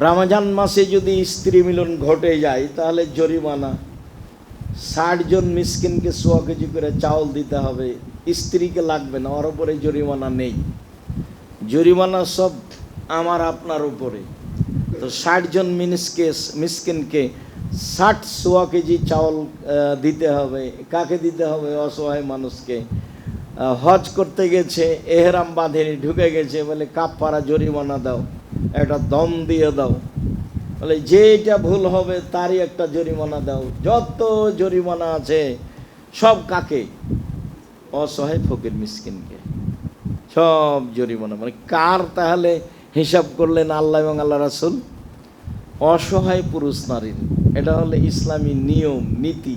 রমজান মাসে যদি স্ত্রী মিলন ঘটে যায় তাহলে জরিমানা 60 জন মিসকিনকে 100 কেজি করে চাউল দিতে হবে, স্ত্রীকে লাগবে না, ওর উপরে জরিমানা নেই। জরিমানা সব আমার আপনার উপরে। তো 60 জন মিসকিনকে 100 কেজি চাউল দিতে হবে। কাকে দিতে হবে? অসহায় মানুষকে। হজ করতে গেছে, এহরাম বাঁধেনি, ঢুকে গেছে, বলে কাফারা জরিমানা দাও, একটা দম দিয়ে দাও। বলে যেটা ভুল হবে তারই একটা জরিমানা দাও। যত জরিমানা আছে সব কাকে? অসহায় ফকির মিসকিনকে সব জরিমানা। মানে কার? তাহলে হিসাব করলেন আল্লাহ এবং আল্লাহ রাসূল? অসহায় পুরুষ নারীর। এটা হলো ইসলামী নিয়ম নীতি,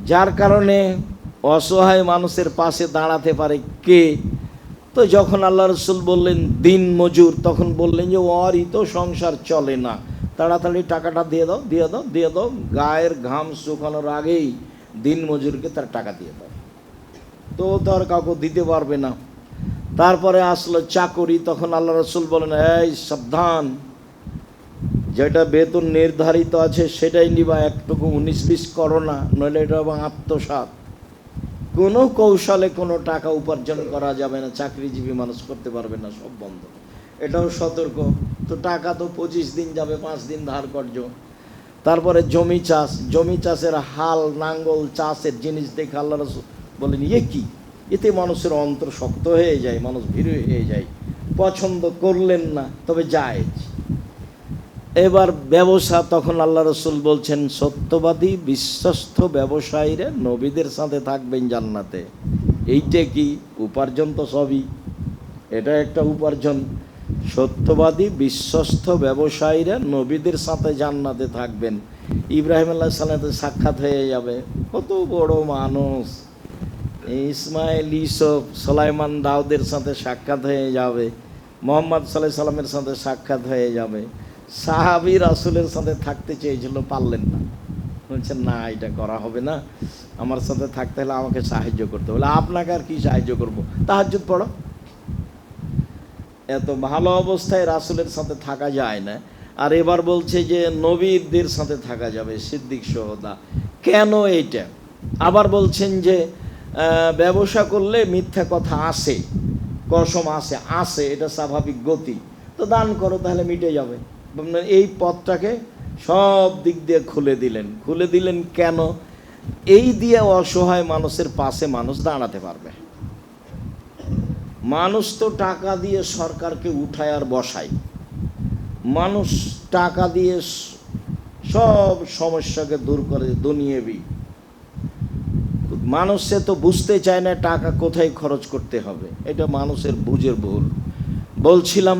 যার কারণে অসহায় মানুষের পাশে দাঁড়াতে পারে কে? তো যখন আল্লাহ রসুল বললেন দিন মজুর, তখন বললেন যে ওরই তো সংসার চলে না, তাড়াতাড়ি টাকাটা দিয়ে দাও, দিয়ে দাও, দিয়ে দাও। গায়ের ঘাম শুকানোর আগেই দিন মজুরকে তার টাকা দিয়ে দাও। তো তার কাউকে দিতে পারবে না। তারপরে আসলো চাকরি, তখন আল্লাহ রসুল বলেন এই সাবধান, যেটা বেতন নির্ধারিত আছে সেটাই নিবা, একটুকু 19-20 করো না, নইলে এটা এবং আত্মসাৎ। কোনো কৌশলে কোনো টাকা উপার্জন করা যাবে না, চাকরিজীবী মানুষ করতে পারবে না, সব বন্ধ। এটাও সতর্ক। তো টাকা তো 25 দিন যাবে, 5 দিন ধার কর্য। তারপরে জমি চাষ, জমি চাষের হাল নাঙ্গল চাষের জিনিস দেখে আল্লাহ রাসূল বলেন এ কি? এতে মানুষের অন্তর শক্ত হয়ে যায়, মানুষ ভীরু হয়ে যায়। পছন্দ করলেন না, তবে জায়েজ। এবার ব্যবসা, তখন আল্লাহ রসুল বলছেন সত্যবাদী বিশ্বস্ত ব্যবসায়ীরা নবীদের সাথে থাকবেন জান্নাতে। এইটা কি? উপার্জন তো সবই, এটা একটা উপার্জন। সত্যবাদী বিশ্বস্ত ব্যবসায়ীরা নবীদের সাথে জান্নাতে থাকবেন। ইব্রাহিম আলাইহিস সালামের সাক্ষাৎ হয়ে যাবে, কত বড় মানুষ। ইসমাইল, ইউসুফ, সুলাইমান, দাউদের সাথে সাক্ষাৎ হয়ে যাবে। মুহাম্মদ সাল্লাল্লাহু আলাইহি সাল্লামের সাথে সাক্ষাৎ হয়ে যাবে। সাহাবী রাসূলের সাথে থাকতে চেয়েছিল, পারলেন না। বলছেন না, এটা করা হবে না, আমার সাথে থাকতে হলে আমাকে সাহায্য করতে হবে। আপনাকে আর কি সাহায্য করব? তাহাজ্জুদ পড়ো। এত ভালো অবস্থায় রাসূলের সাথে থাকা যায় না। আর এবার বলছে যে নবীদের সাথে থাকা যাবে, সিদ্দিক সোহদা। কেন এইটা? আবার বলছেন যে ব্যবসা করলে মিথ্যা কথা আসে, কসম আসে, এটা স্বাভাবিক গতি। তো দান করো, তাহলে মিটে যাবে। এই পথটাকে সব দিক দিয়ে খুলে দিলেন। কেন? এই দিয়ে অসহায় মানুষের পাশে মানুষ দাঁড়াতে পারবে। মানুষ তো টাকা দিয়ে সরকারকে উঠায় আর বসায়, মানুষ টাকা দিয়ে সব সমস্যাকে দূর করে দুনিয়াবি। মানুষ সে তো বুঝতে চায় না টাকা কোথায় খরচ করতে হবে, এটা মানুষের বুঝের ভুল। বলছিলাম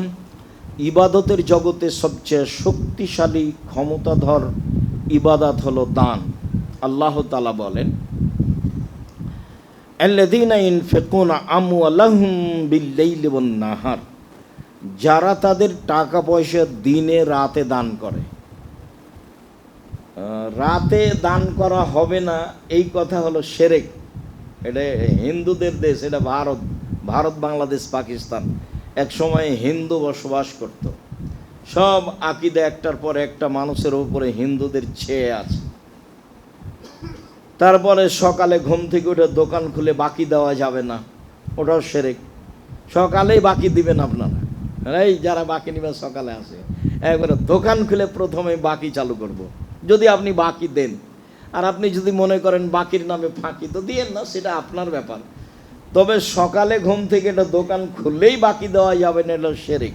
ইবাদতের জগতে সবচেয়ে শক্তিশালী ক্ষমতাধর ইবাদত হলো দান। আল্লাহ তাআলা বলেন আল্লাযীনা ইনফিকুনা আমওয়ালাহুম বিল-লাইলি ওয়ান-নাহার, যারা তাদের টাকা পয়সা দিনে রাতে দান করে। রাতে দান করা হবে না এই কথা হলো শিরক। এটা হিন্দুদের দেশ, এটা ভারত, বাংলাদেশ, পাকিস্তান। এক সময় হিন্দু বসবাস করত। সব আকীদা একটার পর একটা মানুষের উপরে হিন্দুদের ছেয়ে আছে। তারপরে সকালে ঘুম থেকে উঠে দোকান খুলে বাকি দেওয়া যাবে না, ওটাও শিরক। সকালেই বাকি দিবেন আপনারা, এই যারা বাকি নেবেন সকালে আসে, একবারে দোকান খুলে প্রথমে বাকি চালু করব। যদি আপনি বাকি দেন, আর আপনি যদি মনে করেন বাকির নামে ফাঁকি, তো দিয়েন না, সেটা আপনার ব্যাপার। তবে সকালে ঘুম থেকে এটা দোকান খুললেই বাকি দেওয়া যাবে না, এটা শিরক।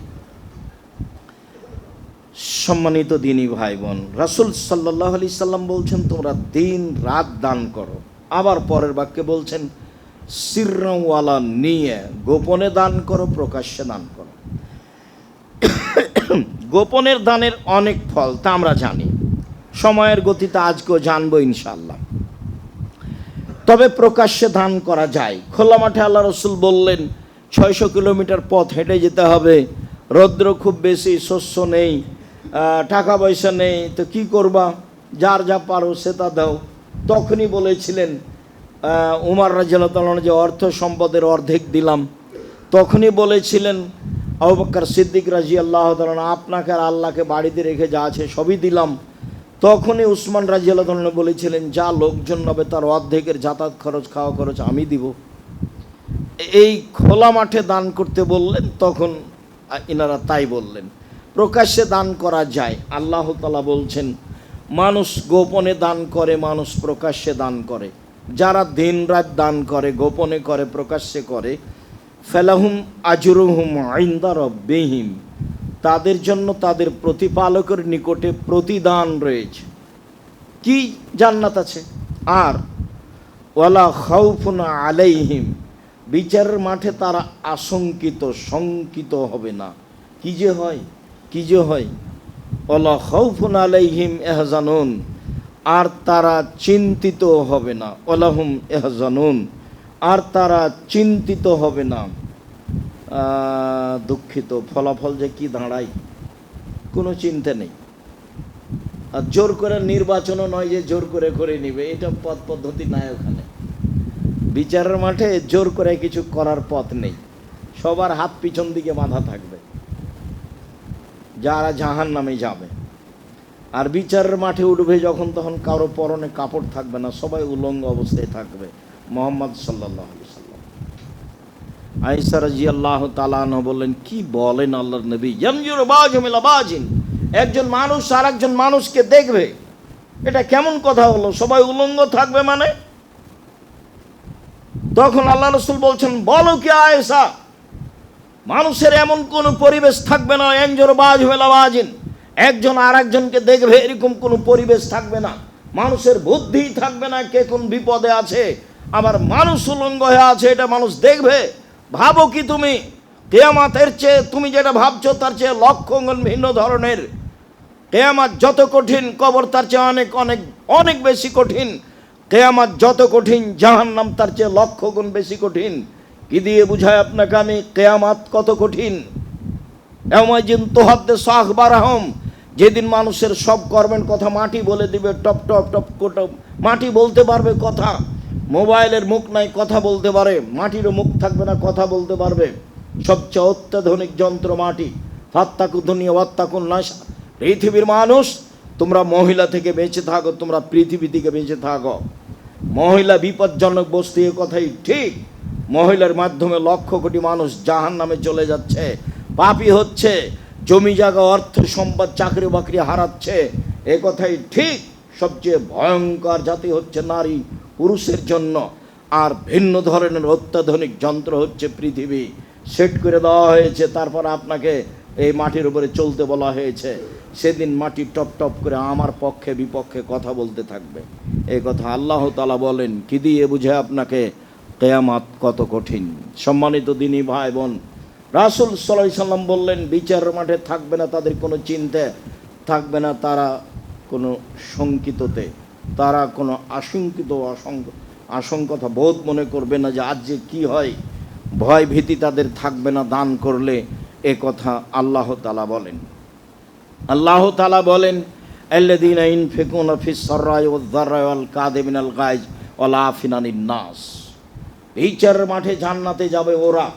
সম্মানিত দিনী ভাই বোন, রাসূল সাল্লাল্লাহু আলাইহি সাল্লাম বলছেন তোমরা দিন রাত দান করো। আবার পরের বাক্যে বলছেন সিররান ওয়ালা নিয়ে, গোপনে দান করো, প্রকাশ্যে দান করো। গোপনের দানের অনেক ফল, তা আমরা জানি। সময়ের গতিতে আজকেও জানবো ইনশাআল্লাহ। তবে প্রকাশ্যে দান করা যায়। খোলা মাঠে আল্লাহ রসুল বললেন 600 কিলোমিটার পথ হেঁটে যেতে হবে, রৌদ্র খুব বেশি, শস্য নেই, টাকা পয়সা নেই, তো কি করবা? যার যা পারো সে তা দাও। তখনই বলেছিলেন উমর রাদিয়াল্লাহু তাআলা যে অর্থ সম্পদের অর্ধেক দিলাম। তখনই বলেছিলেন আবু বকর সিদ্দিক রাদিয়াল্লাহু তাআলা, আপনাকে আর আল্লাহকে বাড়িতে রেখে যা আছে সবই দিলাম। তখনই উসমান রাদিয়াল্লাহু তাআলা বলেছিলেন, যা লোকজন হবে তার অর্ধেকের যাতায়াত খরচ, খাওয়া খরচ আমি দিব। এই খোলা মাঠে দান করতে বললেন, তখন ইনারা তাই বললেন। প্রকাশ্যে দান করা যায়। আল্লাহ তাআলা বলছেন, মানুষ গোপনে দান করে, মানুষ প্রকাশ্যে দান করে। যারা দিন রাত দান করে, গোপনে করে, প্রকাশ্যে করে, ফালাহুম আজরুহুম ইনদা রাব্বিহিম, তাদের জন্য তাদের প্রতিপালকের নিকটে প্রতিদান রয়েছে। কি? জান্নাত আছে। আর ওয়ালা খাউফুন আলাইহিম, বিচারের মাঠে তারা আশঙ্কিত, শঙ্কিত হবে না। কি যে হয়, কি যে হয়, ওয়ালা খাউফুন আলাইহিম ইহজানুন, আর তারা চিন্তিত হবে না। ওয়ালাহুম ইহজানুন, আর তারা চিন্তিত হবে না। দুঃখিত, ফলাফল যে কি দাঁড়ায় কোনো চিন্তা নেই। আর জোর করে নির্বাচনও নয় যে জোর করে করে নিবে, এটা পথ পদ্ধতি নাই ওখানে। বিচারের মাঠে জোর করে কিছু করার পথ নেই। সবার হাত পিছন দিকে বাঁধা থাকবে, যারা জাহান্নামে যাবে। আর বিচারের মাঠে উঠবে যখন, তখন কারো পরনে কাপড় থাকবে না, সবাই উলঙ্গ অবস্থায় থাকবে। মুহাম্মদ সাল্লাল্লাহু আলাইহি ওয়াসাল্লাম। আয়েশা রাদিয়াল্লাহু তাআলা আনহা বললেন, কি বলেন আল্লাহর নবী, ইয়ানজুরু বাযুম ইলা বাযিন, একজন মানুষ আর একজন মানুষকে দেখবে, এটা কেমন কথা হলো? সবাই উলঙ্গ থাকবে মানে? তখন আল্লাহ রাসূল বলছেন, বলো কি আয়েশা, মানুষের এমন কোন পরিবেশ থাকবে না, ইয়ানজুরু বাযুম ইলা বাযিন, একজন আর একজনকে দেখবে, এরকম কোনো পরিবেশ থাকবে না। মানুষের বুদ্ধি থাকবে না কে কোন বিপদে আছে, আবার মানুষ উলঙ্গ হয়ে আছে, এটা মানুষ দেখবে। ভাবো কি তুমি, কিয়ামতের চেয়ে তুমি যেটা ভাবছো তার চেয়ে লক্ষ গুণ ভিন্ন ধরনের। কিয়ামত যত কঠিন, কবর তার চেয়ে অনেক অনেক অনেক বেশি কঠিন। কিয়ামত যত কঠিন, জাহান্নাম তার চেয়ে লক্ষ গুণ বেশি কঠিন। কি দিয়ে বুঝায় আপনাকে আমি কিয়ামত কত কঠিন? ইয়াউমাইযিন তুহাদ্দিসু আখবারাহুম, যেদিন মানুষের সব কর্মের কথা মাটি বলে দিবে, টপ টপ টপ টপ মাটি বলতে পারবে কথা। মোবাইলের মুখ নাই, কথা বলতে পারে, মাটিরও মুখ থাকবে না, কথা বলতে পারবে। সবচেয়ে অত্যাধুনিক যন্ত্র মাটি। ফাত্তাকু দুনিয়া ওয়াত্তাকুন নাস, পৃথিবীর মানুষ তোমরা মহিলা থেকে বেঁচে থাকো, তোমরা পৃথিবী থেকে বেঁচে থাকো। মহিলা বিপজ্জনক বস্তু, এ কথাই ঠিক। মহিলার মাধ্যমে লক্ষ কোটি মানুষ জাহান্নামে চলে যাচ্ছে, পাপী হচ্ছে, জমি জায়গা, অর্থ সম্পদ, চাকরি বাকরি হারাচ্ছে, এ কথাই ঠিক। সবচেয়ে ভয়ঙ্কর জাতি হচ্ছে নারী পুরুষের জন্য। আর ভিন্ন ধরনের অত্যাধুনিক যন্ত্র হচ্ছে পৃথিবী। সেট করে দেওয়া হয়েছে, তারপর আপনাকে এই মাটির উপরে চলতে বলা হয়েছে। সেদিন মাটি টপ টপ করে আমার পক্ষে বিপক্ষে কথা বলতে থাকবে। এই কথা আল্লাহ তাআলা বলেন। কি দিয়ে বুঝে আপনাকে কিয়ামত কত কঠিন? সম্মানিত দিনী ভাই বোন, রাসূল সাল্লাল্লাহু আলাইহি সাল্লাম বললেন, বিচারের মাঠে থাকবে না তাদের কোনো চিন্তা, থাকবে না তারা কোনো শঙ্কিততে, তারা কোনো আশঙ্কতা বোধ মনে করবে না যে আজ যে কী হয়। ভয় ভীতি তাদের থাকবে না দান করলে। এ কথা আল্লাহ তাআলা বলেন। আল্লাহ তাআলা বলেন, আল্লাযীনা ইউনফিকুনা ফিস সাররাই ওয়াজ যাররাই ওয়াল কাযিমিনাল গায়জ ওয়াল আফিনা আনিন নাস। বিচারের মাঠে জান্নাতে যাবে ওরা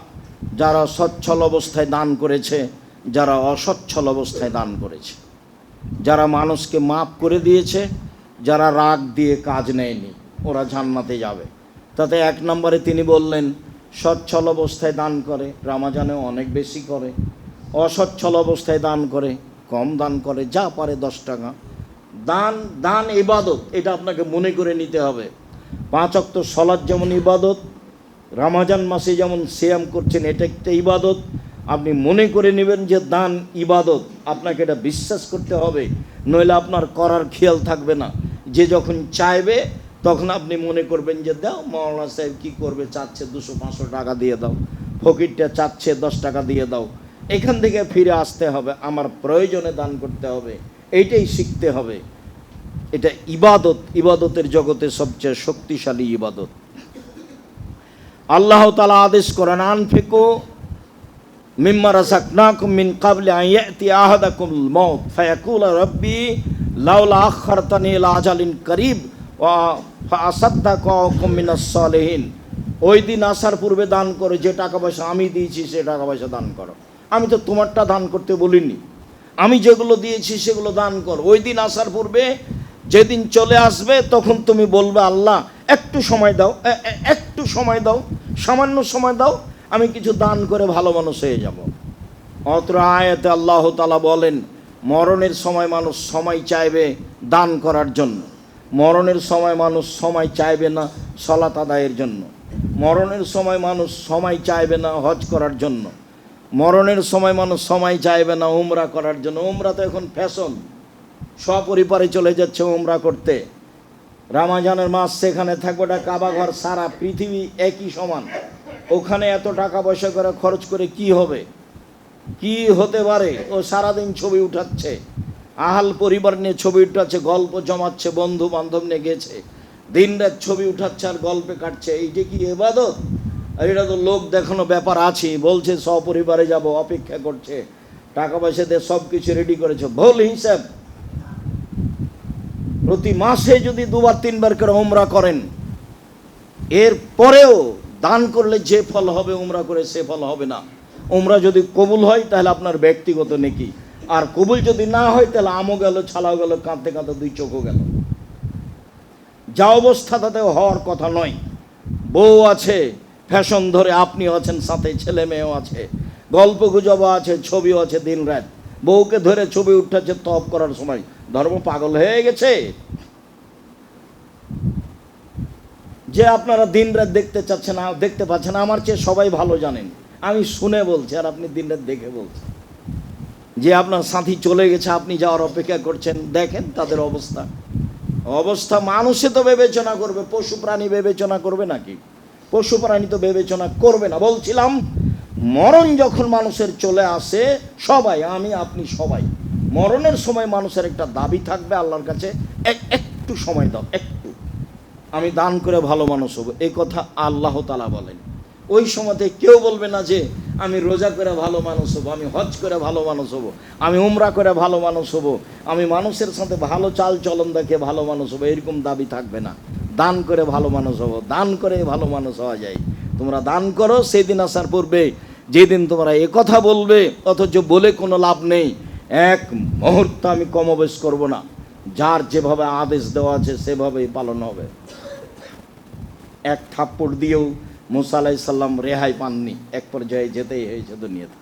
যারা সচ্ছল অবস্থায় দান করেছে, যারা অসচ্ছল অবস্থায় দান করেছে, যারা মানুষকে মাফ করে দিয়েছে, যারা রাগ দিয়ে কাজ নেয়নি, ওরা জান্নাতে যাবে। তাতে এক নম্বরে তিনি বললেন, সচ্ছল অবস্থায় দান করে, রমজানে অনেক বেশি করে, অসচ্ছল অবস্থায় দান করে, কম দান করে, যা পারে 10 টাকা দান। দান ইবাদত, এটা আপনাকে মনে করে নিতে হবে। 5 ওয়াক্ত সালাত যেমন ইবাদত, রমজান মাসে যেমন সিয়াম করছেন, এটা একটা ইবাদত। আপনি মনে করে নেবেন যে দান ইবাদত, আপনাকে এটা বিশ্বাস করতে হবে, নইলে আপনার করার খেয়াল থাকবে না। যে যখন চাইবে তখন আপনি মনে করবেন যে দাও, মাওলানা সাহেব কী করবে, চাচ্ছে 200-500 টাকা দিয়ে দাও, ফকিরটা চাচ্ছে 10 টাকা দিয়ে দাও। এখান থেকে ফিরে আসতে হবে, আমার প্রয়োজনে দান করতে হবে, এইটাই শিখতে হবে। এটা ইবাদত, ইবাদতের জগতে সবচেয়ে শক্তিশালী ইবাদত। আল্লাহ তাআলা আদেশ করেন, আনফিকু মিম্মা রাযাকনাকুম মিন ক্বাবলি আন ইয়াতি আহাদাকুমুল মাউত ফায়াকুলা রাব্বি লাউলা আখখারতানি ইলা আজালিন করিব ওয়া ফাআসাদ্দাকা ওয়া আকুম মিনাস সালিহিন। ওই দিন আসার পূর্বে দান করো, যে টাকা পয়সা আমি দিয়েছি সে টাকা পয়সা দান করো। আমি তো তোমারটা দান করতে বলিনি, আমি যেগুলো দিয়েছি সেগুলো দান কর। ওই দিন আসার পূর্বে যেদিন চলে আসবে তখন তুমি বলবে আল্লাহ একটু সময় দাও, একটু সময় দাও, সামান্য সময় দাও, আমি কিছু দান করে ভালো মানুষ হয়ে যাব। অত্র আয়াতে আল্লাহ তাআলা বলেন মরণের সময় মানুষ সময় চাইবে দান করার জন্য, মরণের সময় মানুষ সময় চাইবে না সালাত আদায়ের জন্য, মরণের সময় মানুষ সময় চাইবে না হজ করার জন্য, মরণের সময় মানুষ সময় চাইবে না উমরা করার জন্য। উমরা তো এখন ফ্যাশন, সপরিবারে চলে যাচ্ছে উমরা করতে। রামাজানের মাস সেখানে থাকবে, ওটা কাবা ঘর, সারা পৃথিবী একই সমান, ওখানে এত টাকা পয়সা করে খরচ করে কি হবে, কি হতে পারে? ও সারাদিন ছবি উঠাচ্ছে, আহাল পরিবার নিয়ে ছবি উঠাচ্ছে, গল্প জমাচ্ছে, বন্ধু বান্ধব নিয়ে গেছে, দিন রাত ছবি উঠাচ্ছে আর গল্পে কাটছে। এইটা কি ইবাদত? আর এটা তো লোক দেখানো ব্যাপার আছে। বলছে সপরিবারে যাব, অপেক্ষা করছে, টাকা পয়সা দিয়ে সব কিছু রেডি করেছে, ভুল হিসাব। প্রতি মাসে যদি 2-3 বার করে উমরা করেন, এর পরেও দান করলে যে ফল হবে উমরা করে সে ফল হবে না। উমরা যদি কবুল হয় তাহলে আপনার ব্যক্তিগত নেকি, আর কবুল যদি না হয় তাহলে আমও গেল, ছালাও গেল, কাঁদতে কাঁদতে 2 চোখও গেল। যা অবস্থা তাতে হওয়ার কথা নয়। বউ আছে ফ্যাশন ধরে, আপনি আছেন সাথে, ছেলে মেয়েও আছে, গল্প গুজবও আছে, ছবিও আছে, দিন রাত বউকে ধরে ছবি উঠাচ্ছে তপ করার সময়। ধর্ম পাগল হয়ে গেছে যে আপনারা দিন রাত দেখতে চাচ্ছেন, দেখতে পাচ্ছেন। আমার চেয়ে সবাই ভালো জানেন, আমি শুনে বলছি আর আপনি দিন রাত দেখে বলছেন যে আপনার সাথী চলে গেছে, আপনি যাওয়ার অপেক্ষা করছেন। দেখেন তাদের অবস্থা, অবস্থা মানুষে তো বিবেচনা করবে, পশু প্রাণী বিবেচনা করবে নাকি? পশু প্রাণী তো বিবেচনা করবে না। বলছিলাম মরণ যখন মানুষের চলে আসে, সবাই, আমি আপনি সবাই, মরণের সময় মানুষের একটা দাবি থাকবে আল্লাহর কাছে, একটু সময় দাও, একটু আমি দান করে ভালো মানুষ হব। এই কথা আল্লাহ তাআলা বলেন। ওই সময়তে কেউ বলবে না যে আমি রোজা করে ভালো মানুষ হব, আমি হজ করে ভালো মানুষ হব, আমি উমরা করে ভালো মানুষ হব, আমি মানুষের সাথে ভালো চাল চলন দেখে ভালো মানুষ হব। এরকম দাবি থাকবে না। দান করে ভালো মানুষ হব, দান করে ভালো মানুষ হওয়া যায়। তোমরা দান করো, সেই দিন আসার পূর্বে যেদিন তোমরা এ কথা বলবে অথচ বলে কোনো লাভ নেই, এক মুহূর্ত আমি কমবেশ করব না, যার যেভাবে আদেশ দেওয়া আছে সেভাবেই পালন হবে। এক থাপ্পড় দিয়েও মুসা আলাইহিস সালাম রেহাই পাননি, এক পর্যায়ে যেতেই হয়েছে দুনিয়াতে।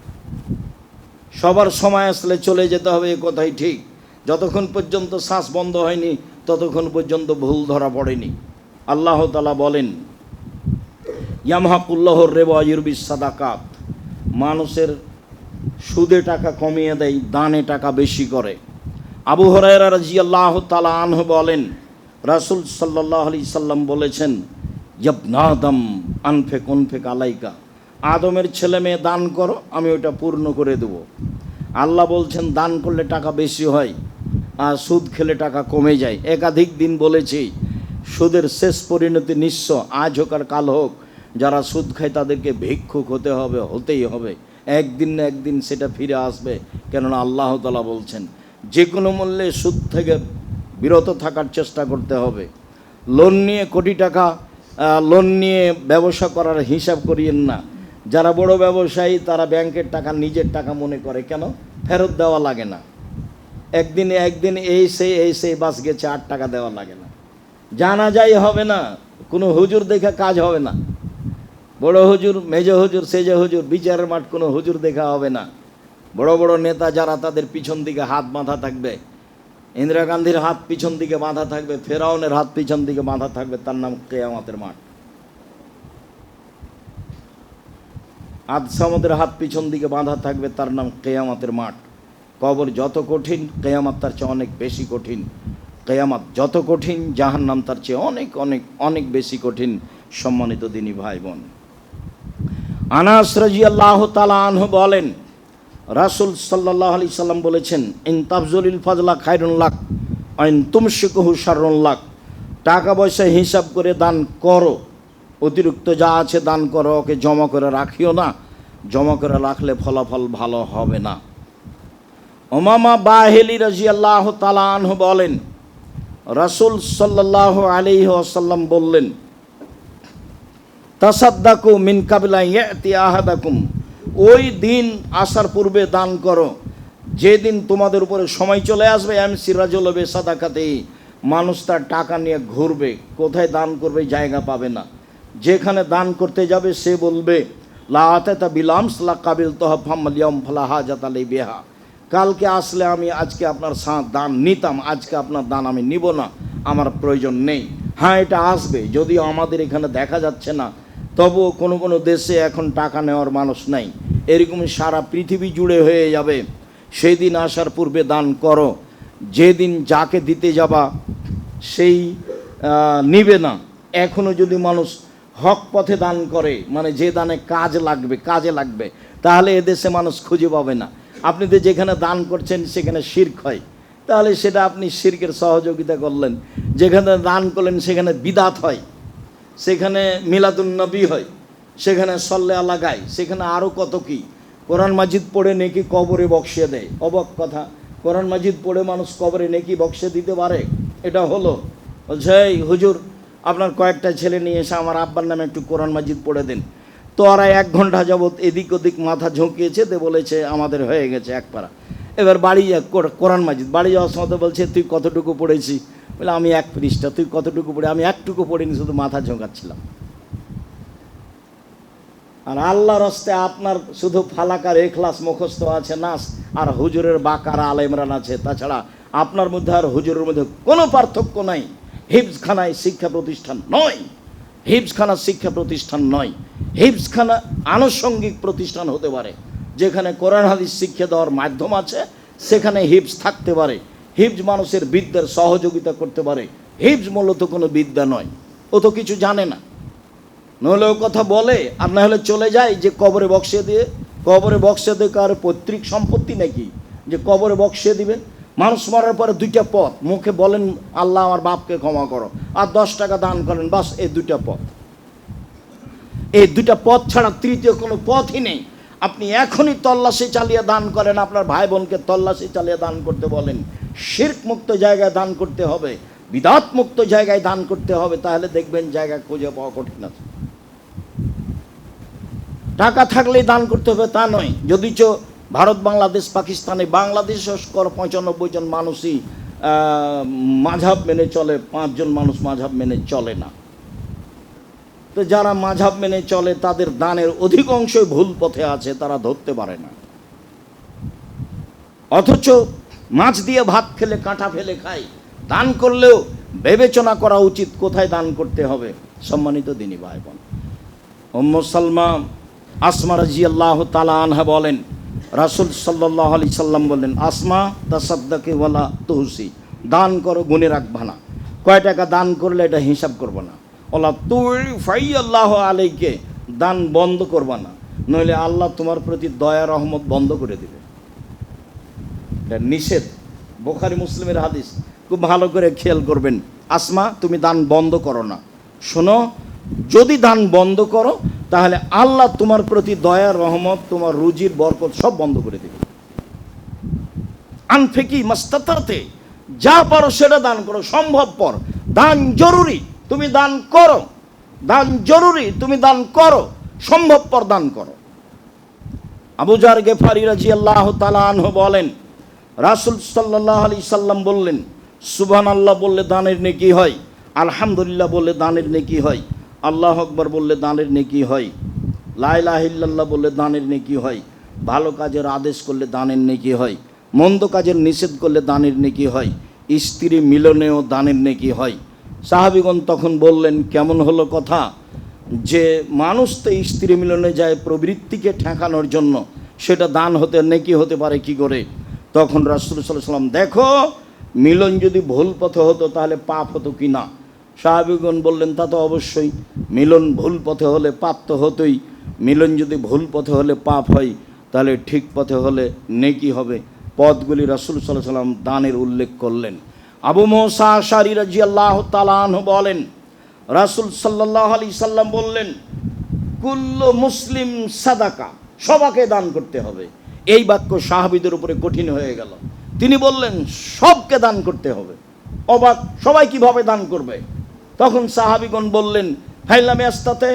সবার সময় আসলে চলে যেতে হবে, এ কথাই ঠিক। যতক্ষণ পর্যন্ত শ্বাস বন্ধ হয়নি ততক্ষণ পর্যন্ত ভুল ধরা পড়েনি। আল্লাহ তাআলা বলেন ইয়ামহাকুল্লাহুর রিবা ওয়া ইউরবিস সাদাকাত, মানুষের সুদে টাকা কমিয়ে দেয়, দানে টাকা বেশি করে। আবু হুরায়রা রাদিয়াল্লাহু তাআলা আনহু বলেন রাসূল সাল্লাল্লাহু আলাইহি সাল্লাম বলেছেন ইবনা আদম আনফিক উনফিক আলাইকা, আদমের ছেলে মেয়ে দান করো, আমি ওটা পূর্ণ করে দেব। আল্লাহ বলছেন দান করলে টাকা বেশি হয় আর সুদ খেলে টাকা কমে যায়। একাধিক দিন বলেছি সুদের শেষ পরিণতি নিঃস্ব, আজ হোক আর কাল হোক, যারা সুদ খায় তাদেরকে ভিক্ষুক হতে হবে, হতেই হবে। একদিন না একদিন সেটা ফিরে আসবে। কেননা আল্লাহ তাআলা বলছেন যে কোনো মূল্যে সুদ থেকে বিরত থাকার চেষ্টা করতে হবে। লোন নিয়ে কোটি টাকা লোন নিয়ে ব্যবসা করার হিসাব করিয়েন না। যারা বড় ব্যবসায়ী তারা ব্যাংকের টাকা নিজের টাকা মনে করে, কেন? ফেরত দেওয়া লাগে না। একদিন এই সেই বাস গেছে, 8 টাকা দেওয়া লাগে না, জানা যাই হবে না, কোনো হুজুর দেখে কাজ হবে না। বড় হুজুর, মেজ হুজুর, সেজে হুজুর, বিচারের মাঠ কোনো হুজুর দেখা হবে না। বড় বড় নেতা যারা, তাদের পিছন দিকে হাত বাঁধা থাকবে। ইন্দিরা গান্ধীর হাত পিছন দিকে বাঁধা থাকবে, ফেরাউনের হাত পিছন দিকে বাঁধা থাকবে, তার নাম কিয়ামতের মাঠ। আদসামদের হাত পিছন দিকে বাঁধা থাকবে, তার নাম কিয়ামতের মাঠ। কবর যত কঠিন, কিয়ামত তার চেয়ে অনেক বেশি কঠিন। কিয়ামত যত কঠিন, জাহান্নাম তার চেয়ে অনেক অনেক অনেক বেশি কঠিন। সম্মানিত দিনী ভাই বোন, আনাস রাদিয়াল্লাহু তাআলা আনহু বলেন রাসূল সাল্লাল্লাহু আলাইহি সাল্লাম বলেছেন ইন তাবজুলিল ফাজলা খায়রুন লাক ওয়া ইন তুমসিকুহু শাররুন লাক, টাকা পয়সা হিসাব করে দান করো, অতিরিক্ত যা আছে দান করো, ওকে জমা করে রাখিও না, জমা করে রাখলে ফলাফল ভালো হবে না। উমামা বাহিলি রাদিয়াল্লাহু তাআলা আনহু বলেন রাসূল সাল্লাল্লাহু আলাইহি ওয়াসাল্লাম বললেন তাসাদ্দাকু মিন কাবলা ইয়াতি আহাদাকুম ওই দিন আসার পূর্বে দান করো, যেদিন তোমাদের উপরে সময় চলে আসবে সিরাজুল সাদাকাতে, মানুষ তার টাকা নিয়ে ঘুরবে, কোথায় দান করবে জায়গা পাবে না। যেখানে দান করতে যাবে সে বলবে লা আতাতা বিলামস লা কাবিল তহফাম ফালা হাজাত আলাই বিহা, কালকে আসলে আমি আজকে আপনার দান নিতাম, আজকে আপনার দান আমি নিব না, আমার প্রয়োজন নেই। হ্যাঁ, এটা আসবে, যদিও আমাদের এখানে দেখা যাচ্ছে না, তবুও কোনো কোনো দেশে এখন টাকা নেওয়ার মানুষ নাই। এরকমই সারা পৃথিবী জুড়ে হয়ে যাবে। সেই দিন আসার পূর্বে দান করো, যেদিন যাকে দিতে যাবা সেই নিবে না। এখনও যদি মানুষ হক পথে দান করে, মানে যে দানে কাজে লাগবে, তাহলে এদেশে মানুষ খুঁজে পাবে না। আপনি তো যেখানে দান করছেন সেখানে শিরক হয়, তাহলে সেটা আপনি শিরকের সহযোগিতা করলেন। যেখানে দান করলেন সেখানে বিদাত হয়, সেখানে মিলাদুন নবী হয়, সেখানে সল্লে আল্লাহ গায়, সেখানে আরও কত কি। কোরআন মাজিদ পড়ে নেকি কবরে বক্সিয়ে দেয়, অবাক কথা। কোরআন মাজিদ পড়ে মানুষ কবরে নেকি বক্সিয়ে দিতে পারে? এটা হলো বলছে, এই হুজুর আপনার কয়েকটা ছেলে নিয়ে এসে আমার আব্বার নামে একটু কোরআন মাজিদ পড়ে দিন। তো ওরা 1 ঘন্টা যাবৎ এদিক ওদিক মাথা ঝুঁকিয়েছে, তো বলেছে আমাদের হয়ে গেছে এক পারা। এবার বাড়ি কোরআন মাজিদ বাড়ি যাওয়ার সময় বলছে তুই কতটুকু পড়েছি? বলে আমি 1 পৃষ্ঠা। তুই কতটুকু পড়ে? আমি একটুকু পড়িনি, শুধু মাথা ঝোঁকাচ্ছিলাম। আর আল্লাহর হস্তে আপনার শুধু ফালাকার এখলাস মুখস্থ আছে নাস, আর হুজুরের বাকারা আল ইমরান আছে, তাছাড়া আপনার মধ্যে আর হুজুরের মধ্যে কোনো পার্থক্য নাই। হিফজখানায় শিক্ষা প্রতিষ্ঠান নয়, হিফজখানা শিক্ষা প্রতিষ্ঠান নয়। হিফজখানা আনুষঙ্গিক প্রতিষ্ঠান হতে পারে, যেখানে কোরআন হাদিস শিক্ষা দেওয়ার মাধ্যম আছে, সেখানে হিফজ থাকতে পারে। হিফজ মানুষের বিদ্যার সহযোগিতা করতে পারে। হিফজ মূলত কোনো বিদ্যা নয়, ও তো কিছু জানে না। নইলেও কথা বলে, আর না হলে চলে যায় যে কবরে বক্সিয়ে দিয়ে কার পৈতৃক সম্পত্তি নাকি যে কবরে বক্সিয়ে দিবেন? মানুষ মরার পরে 2টা পথ, মুখে বলেন আল্লাহ আমার বাপকে ক্ষমা করো, আর 10 টাকা দান করেন, বাস এই 2টা পথ। এই 2টা পথ ছাড়া তৃতীয় কোনো পথই নেই। আপনি এখনই তল্লাশি চালিয়ে দান করেন, আপনার ভাই বোনকে তল্লাশি চালিয়ে দান করতে বলেন। শিরক মুক্ত জায়গায় দান করতে হবে, বিদাত মুক্ত জায়গায় দান করতে হবে, তাহলে দেখবেন জায়গা খুঁজে পাওয়া কঠিন আছে। টাকা থাকলেই দান করতে হবে তা নয়। যদিচ ভারত, বাংলাদেশ, পাকিস্তানে, বাংলাদেশে 95 জন মানুষই মাঝহাব মেনে চলে, 5 জন মানুষ মাঝহাব মেনে চলে না। তো যারা মাঝহাব মেনে চলে তাদের দানের অধিকাংশই ভুল পথে আছে, তারা ধরতে পারে না। অথচ মাছ দিয়ে ভাত খেলে কাঁটা ফেলে খায়। দান করলেও বিবেচনা করা উচিত কোথায় দান করতে হবে। সম্মানিত দিনী ভাই বোন, উম্মে সালমা আসমা রাদিয়াল্লাহু তাআলা আনহা বলেন, রাসূল সাল্লাল্লাহু আলাইহি সাল্লাম বলেন, আসমা তাসাদ্দাকি ওয়ালা তুহসি, দান করো গুণে রাখবা না। কয় টাকা দান করলে এটা হিসাব করবো না। ওলা তুই ফাইয়াল্লাহু আলাইকে, দান বন্ধ করবা না, নইলে আল্লাহ তোমার প্রতি দয়া রহমত বন্ধ করে দিবে। এটা নিষেধ, বুখারী মুসলিমের হাদিস, খুব ভালো করে খেয়াল করবেন। আসমা তুমি দান বন্ধ করো না। শোনো, যদি দান বন্ধ করো তাহলে আল্লাহ তোমার প্রতি দয়া রহমত, তোমার রুজির বরকত সব বন্ধ করে দেবে। আনফেকি মাস্তাতাতে, যা পারো সেটা দান করো, সম্ভবপর। দান জরুরি, তুমি দান করো। দান জরুরি, তুমি দান করো, সম্ভবপর দান করো। আবু যার গেফারি রাদিয়াল্লাহু তাআলা আনহু বলেন, রাসূল সাল্লাল্লাহু আলাইহি সাল্লাম বললেন, সুবহানাল্লাহ বললে দানের নেকি হয়, আলহামদুলিল্লাহ বললে দানের নেকি হয়, আল্লাহু আকবার বললে দানের নেকি হয়, লা ইলাহা ইল্লাল্লাহ বললে দানের নেকি হয়, ভালো কাজের আদেশ করলে দানের নেকি হয়, মন্দ কাজের নিষেধ করলে দানের নেকি হয়, স্ত্রী মিলনেও দানের নেকি হয়। সাহাবীগণ তখন বললেন, কেমন হলো কথা, যে মানুষ তো স্ত্রী মিলনে যায় প্রবৃত্তিকে ঠেকানোর জন্য, সেটা দান হতে নেকি হতে পারে কি করে? তখন রাসূল সাল্লাল্লাহু আলাইহি ওয়াসাল্লাম, দেখো মিলন যদি ভুল পথে হতো তাহলে পাপ হতো কি না? সাহাবীগণ বললেন, তা তো অবশ্যই, মিলন ভুল পথে হলে পাপ তো হতোই। মিলন যদি ভুল পথে হলে পাপ হয়, তাহলে ঠিক পথে হলে নেকি হবে। পথগুলি রাসূল সাল্লাল্লাহু আলাইহি ওয়াসাল্লাম দানের উল্লেখ করলেন। আবু মুসা আশআরী রাদিয়াল্লাহু তাআলা আনহু বলেন, রাসূল সাল্লাল্লাহু আলাইহি সাল্লাম বললেন, কুল্লু মুসলিম সাদাকা, সবাকে দান করতে হবে। এই বাক্য সাহাবীদের উপরে কঠিন হয়ে গেল। তিনি বললেন, সবকে দান করতে হবে। অবাক, সবাই কিভাবে দান করবে? তখন সাহাবীগণ বললেন, ফাইলাম ইয়াস্তাতে,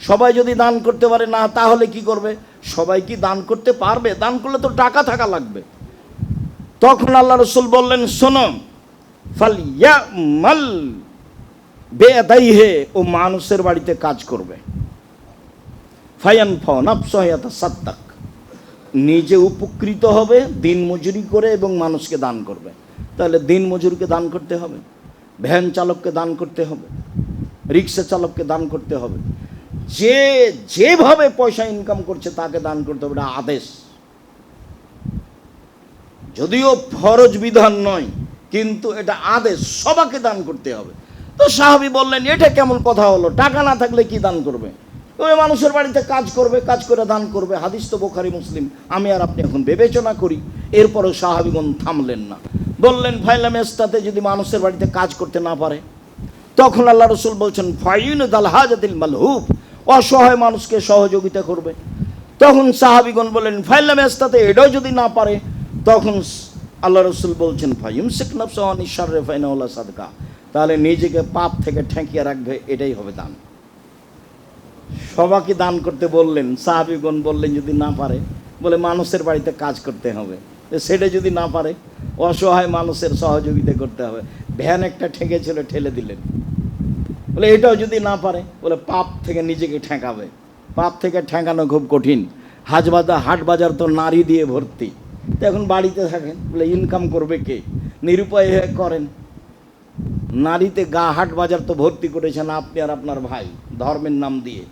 সবাই যদি দান করতে পারে না তাহলে কি করবে? সবাই কি দান করতে পারবে? দান করলে তো টাকা থাকা লাগবে। তখন আল্লাহ রসুল বললেন, শোনো, ফালইয়ামাল বিয়াদাইহি, ও মানুষের বাড়িতে কাজ করবে, ফায়ানফাউ নাফসাহু ইয়াতাসাদ্দাক, নিজে উপকৃত হবে দিন মজুরি করে এবং মানুষকে দান করবে। তাহলে দিন মজুরকে দান করতে হবে, ভ্যান চালককে দান করতে হবে, রিক্সা চালককে দান করতে হবে, যে যেভাবে পয়সা ইনকাম করছে তাকে দান করতে হবে, এটা আদেশ। যদিও ফরজ বিধান নয়, কিন্তু এটা আদেশ, সবাইকে দান করতে হবে। তো সাহাবী বললেন, এটা কেমন কথা হলো? টাকা না থাকলে কি দান করবে? ওই মানুষের বাড়িতে কাজ করবে, কাজ করে দান করবে। হাদিস তো বুখারী মুসলিম, আমি আর আপনি এখন বিবেচনা করি। এরপরও সাহাবীগণ থামলেন না, বললেন, ফাইলাম এস্তাতে, যদি মানুষের বাড়িতে কাজ করতে না পারে? তখন আল্লাহ রসুল বলছেন, ফাইনুদাল হাজাতিল মালহুফ, অসহায় মানুষকে সহযোগিতা করবে। তখন সাহাবীগণ বললেন, ফাইলাম এস্তাতে, এটাও যদি না পারে? তখন আল্লাহ রসুল বলছেন, ফাইয়ুমসিক নাফসাহু আনিশ শাররি ফাইন্নাহু লাসাদকা, তাহলে নিজেকে পাপ থেকে ঠেকিয়ে রাখবে, এটাই হবে দান। সবাইকে দান করতে বললেন, সাহাবীগণ বললেন যদি না পারে, বলে মানুষের বাড়িতে কাজ করতে হবে। সেটা যদি না পারে, অসহায় মানুষের সহযোগিতা করতে হবে। ভ্যান একটা ঠেকেছিল, ঠেলে দিলেন। বলে এটাও যদি না পারে, বলে পাপ থেকে নিজেকে ঠেকাবে। পাপ থেকে ঠেকানো খুব কঠিন। হাট বাজার তো নারী দিয়ে ভর্তি। তো এখন বাড়িতে থাকেন, বলে ইনকাম করবে কে? নিরুপায় হয়ে করেন। নারীতে হাট বাজার তো ভর্তি করেছেন আপনি আর আপনার ভাই, ধর্মের নাম দিয়ে।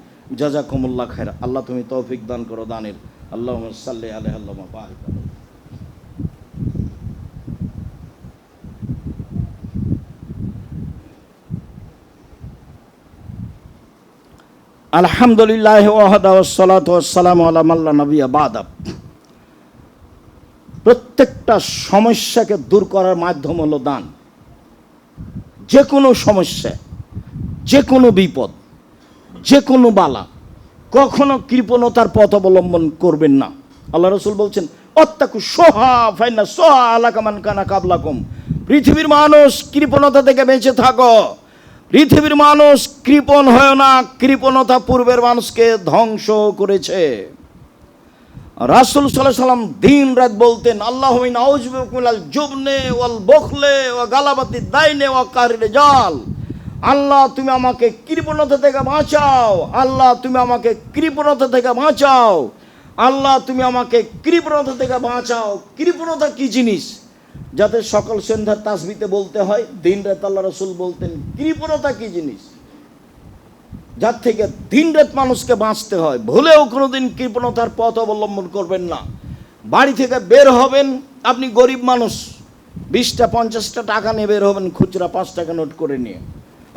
জাযাকুমুল্লাহ খায়র। আল্লাহ তুমি তৌফিক দান করো দানের। আল্লাহুম্মা সাল্লি আলাইহি আল্লাহুম্মা বারিক আলাইহি। আলহামদুলিল্লাহ ওয়াহদা ওয়াসসালাতু ওয়াসসালামু আলা মান লা নাবিয়্যা বা'দা। প্রত্যেকটা সমস্যাকে দূর করার মাধ্যম হলো দান। যে কোনো সমস্যা, যে কোনো বিপদ, যে কোনো বালা, কখনো কৃপণতার পথ অবলম্বন করবেন না। আল্লাহ রসুল বলছেন, অত্তাকু সোহা ফাইন্না সোহা আলাকা মান কানা কাবলাকুম। পৃথিবীর মানুষ, কৃপণতা থেকে বেঁচে থাকো। পৃথিবীর মানুষ কৃপণ হয় না, কৃপণতা পূর্বের মানুষকে ধ্বংস করেছে। রাসূল সাল্লাল্লাহু আলাইহি সাল্লাম দিন রাত বলতেন, আল্লাহুম্মা আউযু বিকা মিনাল জুবনে ওয়াল বুখলে ওয়া গালাবাতিদ দাইনে ওয়া কারিল জাল। আল্লাহ তুমি আমাকে কৃপণতা থেকে বাঁচাও, আল্লাহ তুমি আমাকে কৃপণতা থেকে বাঁচাও, আল্লাহ তুমি আমাকে কৃপণতা থেকে বাঁচাও। কৃপণতা কি জিনিস? যাতে সকাল সন্ধ্যা তাসবিতে বলতে হয়, দিন রাত আল্লাহ রসুল বলতেন কৃপণতা কি জিনিস, যার থেকে দিন রাত মানুষকে বাঁচতে হয়। ভুলেও কোনোদিন কৃপণতার পথ অবলম্বন করবেন না। বাড়ি থেকে বের হবেন, আপনি গরিব মানুষ, 20টা 50টা টাকা নিয়ে বের হবেন, খুচরা 5 টাকা নোট করে নিয়ে।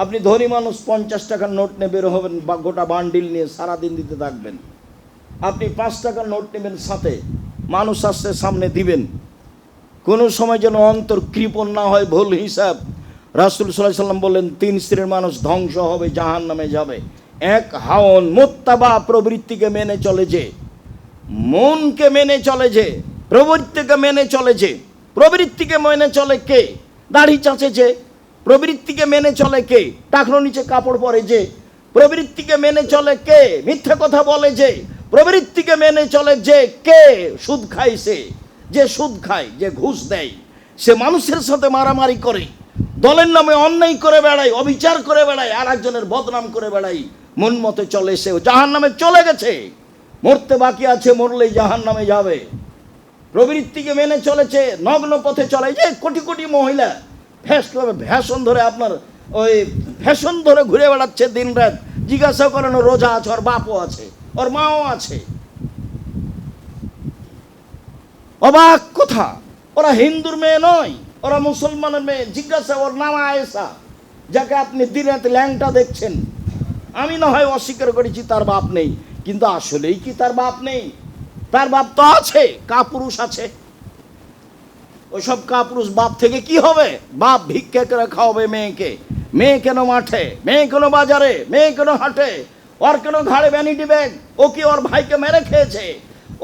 আপনি ধনী মানুষ, 50 টাকার নোট নিয়ে বের হবেন, বা গোটা বান্ডিল নিয়ে সারাদিন দিতে থাকবেন। আপনি 5 টাকার নোট নেবেন সাথে, মানুষ আসছে সামনে দিবেন। কোনো সময় যেন অন্তর কৃপণ না হয় ভুল হিসাব। রাসূল সাল্লাল্লাহু আলাইহি সাল্লাম বললেন, 3 শ্রেণীর মানুষ ধ্বংস হবে, জাহান্নামে যাবে। এক, হাওন মুত্তাবা, প্রবৃত্তিকে মেনে চলে যে, মনকে মেনে চলে যে, প্রবৃত্তিকে মেনে চলে যে। প্রবৃত্তিকে মেনে চলে কে? দাড়ি চাচে যে। প্রবৃত্তিকে মেনে চলে কে? টাকনো নিচে কাপড় পরে যে। প্রবৃত্তিকে মেনে চলে কে? মিথ্যা কথা বলে যে। প্রবৃত্তিকে মেনে চলে যে কে? সুদ খায় সে, যে সুদ খায়, যে ঘুষ দেয়, সে মানুষের সাথে মারামারি করে, দলের নামে অন্যায় করে বেড়ায়, অবিচার করে বেড়ায়, আর একজনের বদনাম করে বেড়ায়, মন মতে চলে, সেও জাহান্নামে চলে গেছে। মরতে বাকি আছে, মরলেই জাহান্নামে যাবে। প্রবৃত্তিকে মেনে চলেছে, নগ্ন পথে চলে, যে কোটি কোটি মহিলা ফ্যাশন ধরে, আপনার ওই ফ্যাশন ধরে ঘুরে বেড়াচ্ছে দিন রাত। জিজ্ঞাসা করেন, রোজা আছে, ওর বাপও আছে, ওর মাও আছে। অবাক কথা, ওরা হিন্দুর মেয়ে নয়, ওরা মুসলমানের মেয়ে। জিজ্ঞাসা, ওর নাম আয়েশা, যাকে আপনি দিন রাতে ল্যাংটা দেখছেন। আমি না হয় অস্বীকার করেছি তার বাপ নেই, কিন্তু আসলেই কি তার বাপ নেই? তার বাপ তো আছে, কাপুরুষ আছে। ওইসব কাপুরুষ বাপ থেকে কি হবে? বাপ ভিক্ষা করে খাওয়াবে মেয়েকে। মেয়ে কেন মাঠে, মেয়ে কেন বাজারে, মেয়ে কেন হাটে, ওর কেন ঘাড়ে ভ্যানিটি ব্যাগ? ও কি ওর ভাইকে মেরে খেয়েছে?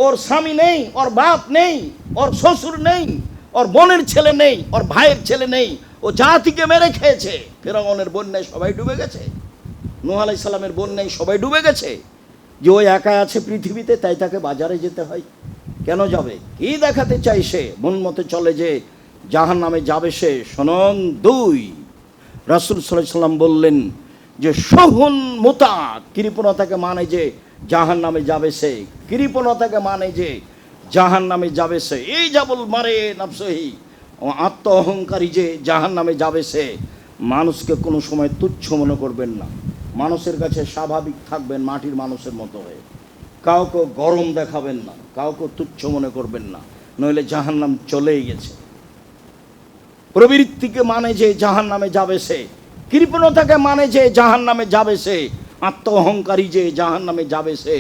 ওর স্বামী নেই, ওর বাপ নেই, ওর শ্বশুর নেই, ওর বোনের ছেলে নেই, ওর ভাইয়ের ছেলে নেই, ও জাতিকে মেরে খেয়েছে। ফিরআউনের বন্যায় সবাই ডুবে গেছে, নূহ আলাইহিস সালামের বন্যায় সবাই ডুবে গেছে। যে ও একা আছে পৃথিবীতে, তাই তাকে বাজারে যেতে হয়? কেন যাবে? কি দেখাতে চাই সে? মন মতো চলে যে জাহান্নামে যাবে সে। শুনুন, 2, রাসূল সাল্লাল্লাহু আলাইহি সাল্লাম বললেন যে সহুন মুতা, কৃপণতাকে মানে যে জাহান্নামে যাবে সে, কৃপণতাকে মানে যে জাহান্নামে যাবে সে। এই জাবল মারে নাফসহি, আত্ম অহংকারী যে জাহান্নামে যাবে সে। মানুষকে কোনো সময় তুচ্ছ মনে করবেন না, মানুষের কাছে স্বাভাবিক থাকবেন মাটির মানুষের মতো হয়ে। কাউকে গরম দেখাবেন না, কাউকে তুচ্ছ মনে করবেন না, নইলে জাহান্নাম চলেই গেছে। প্রবৃত্তিকে মানে যে জাহান্নামে যাবে সে, কৃপণতাকে মানে যে জাহান্নামে যাবে সে, আত্ম অহংকারী যে জাহান্নামে যাবে সে।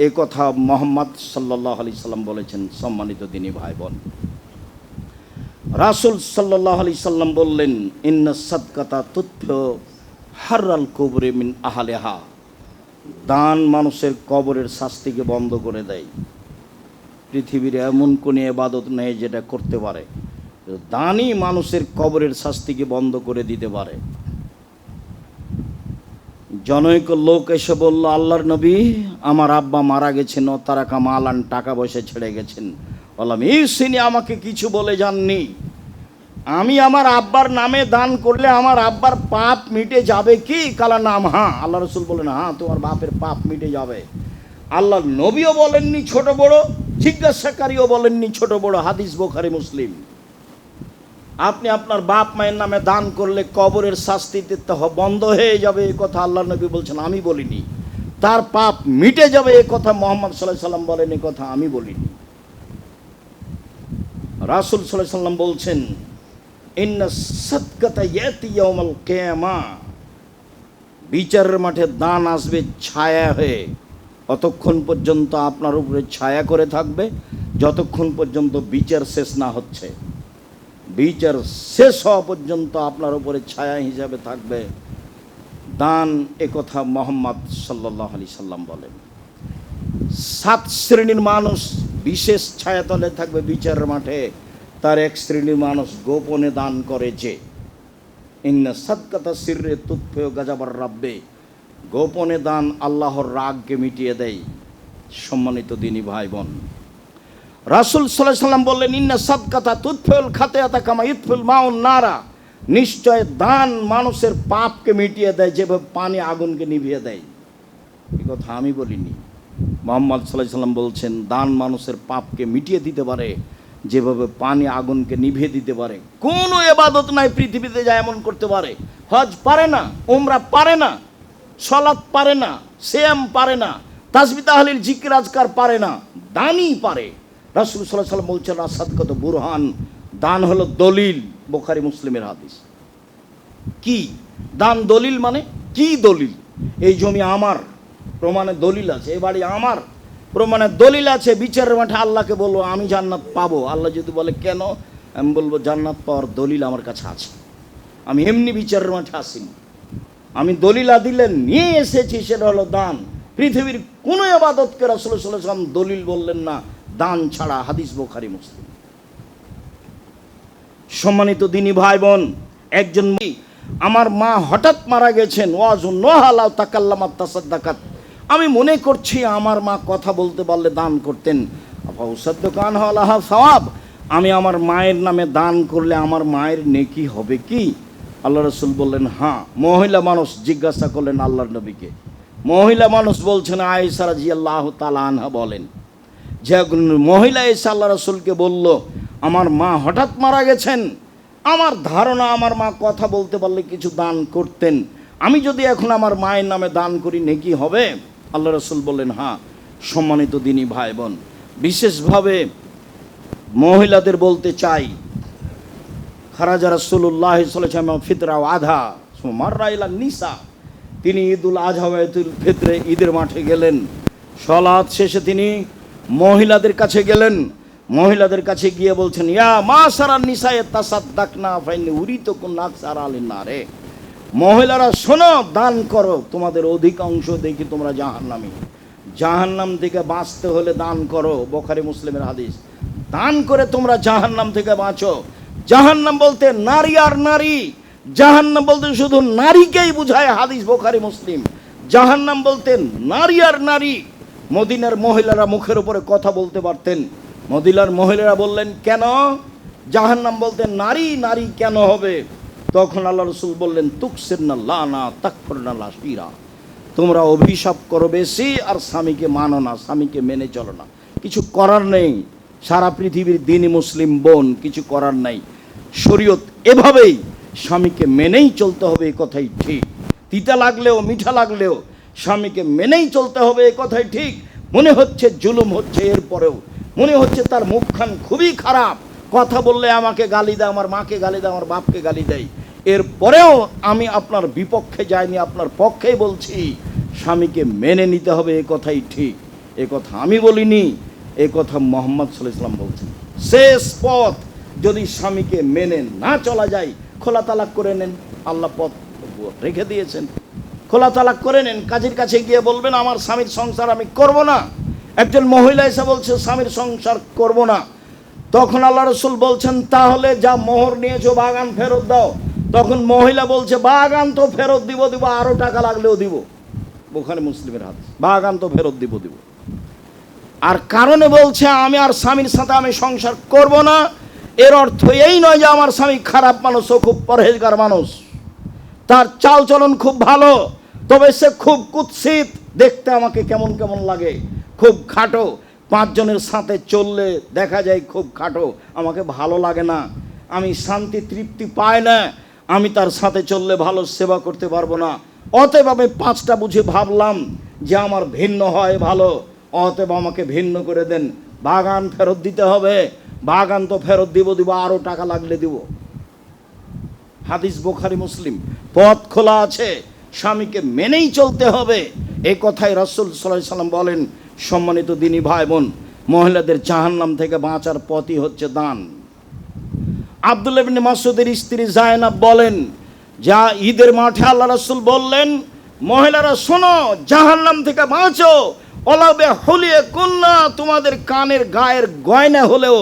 এ কথা মুহাম্মদ সাল্লাল্লাহু আলাইহি সাল্লাম বলেছেন। সম্মানিত দিনী ভাই বোন, রাসূল সাল্লাল্লাহু আলাইহি সাল্লাম বললেন, ইন্না সাদকাতা তুতফিউ হাররাল কুবরি মিন আহলিহা, দান মানুষের কবরের শাস্তিকে বন্ধ করে দেয়। পৃথিবীর এমন কোনো ইবাদত নেই যেটা করতে পারে, দানই মানুষের কবরের শাস্তিকে বন্ধ করে দিতে পারে। জনৈক লোক এসে বলল, আল্লাহর নবী, আমার আব্বা মারা গেছেন, ও তারা কামালান, টাকা পয়সা ছেড়ে গেছেন। বললাম, তিনি আমাকে কিছু বলে যাননি। আমি আমার আব্বার নামে দান করলে আমার আব্বার পাপ মিটে যাবে কি? কালা নাম, হ্যাঁ। আল্লাহ রসুল বলেন, হ্যাঁ, তোমার বাপের পাপ মিটে যাবে। আল্লাহ নবীও বলেননি ছোট বড়, জিজ্ঞাসাকারীও বলেননি ছোট বড়। হাদিস বুখারী মুসলিম। আপনি আপনার বাপ মায়ের নামে দান করলে কবরের শাস্তি বন্ধ হয়ে যাবে, এ কথা আল্লাহ নবী বলছেন, আমি বলিনি। তার পাপ মিটে যাবে, এ কথা মুহাম্মদ সাল্লাল্লাহু আলাইহি সাল্লাম বলেন, এ কথা আমি বলিনি। রাসূল সাল্লাল্লাহু আলাইহি সাল্লাম বলছেন, ইন্না সাদকাতা ইয়াতি ইয়াউমাল কিয়ামা, বিচারের মাঠে দান আসবে ছায়া হয়ে। অতক্ষণ পর্যন্ত আপনার উপরে ছায়া করে থাকবে যতক্ষণ পর্যন্ত বিচার শেষ না হচ্ছে। বিচার শেষ হওয়া পর্যন্ত আপনার উপরে ছায়া হিসাবে থাকবে দান, এ কথা মুহাম্মদ সাল্লাল্লাহু আলাইহি সাল্লাম বলেন। 7 শ্রেণীর মানুষ বিশেষ ছায়াতলে থাকবে বিচারের মাঠে। তার এক শ্রেণীর মানুষ গোপনে দান করে যে, ইন্না সাদকাতা সিররে তুতফিউ গাযাবার রাব্বে, গোপনে দান আল্লাহর রাগকে মিটিয়ে দেয়। সম্মানিত দিনী ভাই বোন, রাসূল সাল্লাল্লাহু আলাইহি সাল্লাম বললেন, ইন্না সাদকাতা তুতফিউল খাতিয়াতা কামা ইতফিউল মাউন নারা, নিশ্চয় দান মানুষের পাপকে মিটিয়ে দেয় যেভাবে পানি আগুনকে নিভিয়ে দেয়। এই কথা আমি বলিনি, মুহাম্মদ সাল্লাল্লাহু আলাইহি সাল্লাম বলছেন, দান মানুষের পাপকে মিটিয়ে দিতে পারে যেভাবে পানি আগুনকে নিভিয়ে দিতে পারে। কোনো ইবাদত নাই পৃথিবীতে যা এমন করতে পারে। হজ পারে না, উমরা পারে না, সালাত পারে না, সিয়াম পারে না, তাসবিহ তাহলিল জিকির আজকার পারে না, দানই পারে। রাসূল সাল্লাল্লাহু আলাইহি সাল্লাম বলছেন, সাদকাত বুরহান, দান হলো দলিল। বুখারী মুসলিমের হাদিস। কি দান? দলিল মানে কি? দলিল, এই জমি আমার, প্রমাণে দলিল আছে। এই বাড়ি আমার, প্রমাণে দলিল আছে। বিচারের মাঠে আল্লাহকে বলবো আমি জান্নাত পাবো। আল্লাহ যদি বলে কেন, আমি বলবো জান্নাত পাওয়ার দলিল আমার কাছে আছে। আমি এমনি বিচারের মাঠে আসিনি, আমি দলিল আদিলে নিয়ে এসেছি, সেটা হলো দান। পৃথিবীর কোনো ইবাদতকে রাসূল সাল্লাল্লাহু আলাইহি ওয়াসাল্লাম দলিল বললেন না দান ছাড়া। হাদিস বুখারী মুসলিম। সম্মানিত দিনী ভাই বোন, একজন আমার মা হঠাৎ মারা গেছেন, ওয়াজুন্নাহা তাকাল্লামাত তাসাদ্দাকাত, আমি মনে করছি আমার মা কথা বলতে পারলে দান করতেন। আফাউসাদ্দাকানহা সওয়াব, আমি আমার মায়ের নামে দান করলে আমার মায়ের নেকি হবে কি? আল্লাহ রাসূল বললেন হ্যাঁ। মহিলা মানুষ জিজ্ঞাসা করলেন আল্লাহর নবীকে। মহিলা মানুষ বলছেন, আয়েশা রাদিয়াল্লাহু তাআলা আনহা বলেন, যে মহিলা এসে আল্লাহ রাসূলকে বলল, আমার মা হঠাৎ মারা গেছেন, আমার ধারণা আমার মা কথা বলতে পারলে কিছু দান করতেন, আমি যদি এখন আমার মায়ের নামে দান করি নেকি হবে? আল্লাহ রাসূল বললেন হ্যাঁ। সম্মানিত দিনী ভাই বোন, বিশেষভাবে মহিলাদের বলতে চাই, খারাজা রাসূলুল্লাহ সাল্লাল্লাহু আলাইহি ওয়াসাল্লাম ফিতরা আধা মাররা ইলা নিসা, তিনি ঈদুল আযহা ওয়া ঈদুল ফিতরে ঈদের মাঠে গেলেন। সালাত শেষে তিনি মহিলাদের কাছে গেলেন। মহিলাদের কাছে গিয়ে বলছেন, ইয়া মাশারান নিসায়ে তাসাদদাকনা ফাইন্নী উরিতুকুন আকসার আলিন নারে, মহিলারা শোনো, দান করো, তোমাদের অধিকাংশ দেখি তোমরা জাহান্নামী। জাহান্নাম থেকে বাঁচতে হলে দান করো। বুখারী মুসলিমের হাদিস। দান করে তোমরা জাহান্নাম থেকে বাঁচো। জাহান্নাম বলতে নারী আর নারী, জাহান্নাম বলতে শুধু নারীকেই বুঝায়। হাদিস বুখারী মুসলিম। জাহান্নাম বলতে নারী আর নারী, মদিনার মহিলারা মুখের উপরে কথা বলতে পারতেন। মদিনার মহিলারা বললেন, কেন জাহান্নাম বলতে নারী নারী কেন হবে? তখন আল্লাহ রসুল বললেন, তুকসিরনা লানা তাকফুরনা লাশিরা, তোমরা অভিশাপ করো বেশি আর স্বামীকে মানো না, স্বামীকে মেনে চলো না। কিছু করার নেই, সারা পৃথিবীর দিনই মুসলিম বোন, কিছু করার নাই। শরীয়ত এভাবেই, স্বামীকে মেনেই চলতে হবে, এ কথাই ঠিক। তিতা লাগলেও মিঠা লাগলেও স্বামীকে মেনেই চলতে হবে, এ কথাই ঠিক। মনে হচ্ছে জুলুম হচ্ছে, এরপরেও মনে হচ্ছে তার মুখখান খুবই খারাপ, কথা বললে আমাকে গালি দেয়, আমার মাকে গালি দেয়, আমার বাপকে গালি দেয়, এরপরেও আমি আপনার বিপক্ষে যাইনি, আপনার পক্ষেই বলছি, স্বামীকে মেনে নিতে হবে, এ কথাই ঠিক। এ কথা আমি বলিনি, এ কথা মুহাম্মদ সাল্লাল্লাহু আলাইহি ওয়াসাল্লাম বলছেন। শেষ পথ, যদি স্বামীকে মেনে না চলা যায়, খোলা তালাক করে নেন, আল্লাহ পথ রেখে দিয়েছেন। খোলা তালাক করে নেন, কাজীর কাছে গিয়ে বলবেন আমার স্বামীর সংসার আমি করব না। একজন মহিলা এসে বলছে স্বামীর সংসার করব না, তখন আল্লাহ রসুল বলছেন তাহলে যা মোহর নিয়েছো বাগান ফেরত দাও। তখন মহিলা বলছে বাগান তো ফেরত দিব, আরো টাকা লাগলেও দিব। বুখারী মুসলিমের হাদিস, বাগান তো ফেরত দিব। আর কারণে বলছে আমি আর স্বামীর সাথে আমি সংসার করব না, এর অর্থ এই নয় যে আমার স্বামী খারাপ মানুষ, ও খুব পরহেজগার মানুষ, তার চালচলন খুব ভালো, তবে সে খুব কুৎসিত, দেখতে আমাকে কেমন কেমন লাগে, খুব খাটো, 5 জনের সাথে চললে দেখা যায় খুব খাটো, আমাকে ভালো লাগে না, আমি শান্তি তৃপ্তি পাই না, আমি তার সাথে চললে ভালো সেবা করতে পারবো না। অতএব আমি 5টা বুঝে ভাবলাম যে আমার ভিন্ন হয় ভালো, অতএব আমাকে ভিন্ন করে দেন, বাগান ফেরত দিতে হবে। বাগান তো ফেরত দিব, আরো টাকা লাগলে দিব। হাদিস বুখারী মুসলিম, পথ খোলা আছে, স্বামীকে মেনেই চলতে হবে, এই কথাই রাসূল সাল্লাল্লাহু আলাইহি ওয়াসাল্লাম বলেন। সম্মানিত দিনী ভাই বোন, মহিলাদের জাহান্নাম থেকে বাঁচার পথই হচ্ছে দান। আব্দুল্লাহ ইবনে মাসউদের স্ত্রী জায়নাব বলেন, যা ঈদের মাঠে আল্লাহ রাসূল বললেন, মহিলারা শোনো, জাহান্নাম থেকে বাঁচো, ওলাবে হুলিয়ে কুন্না, তোমাদের কানের গায়ের গয়না হলেও,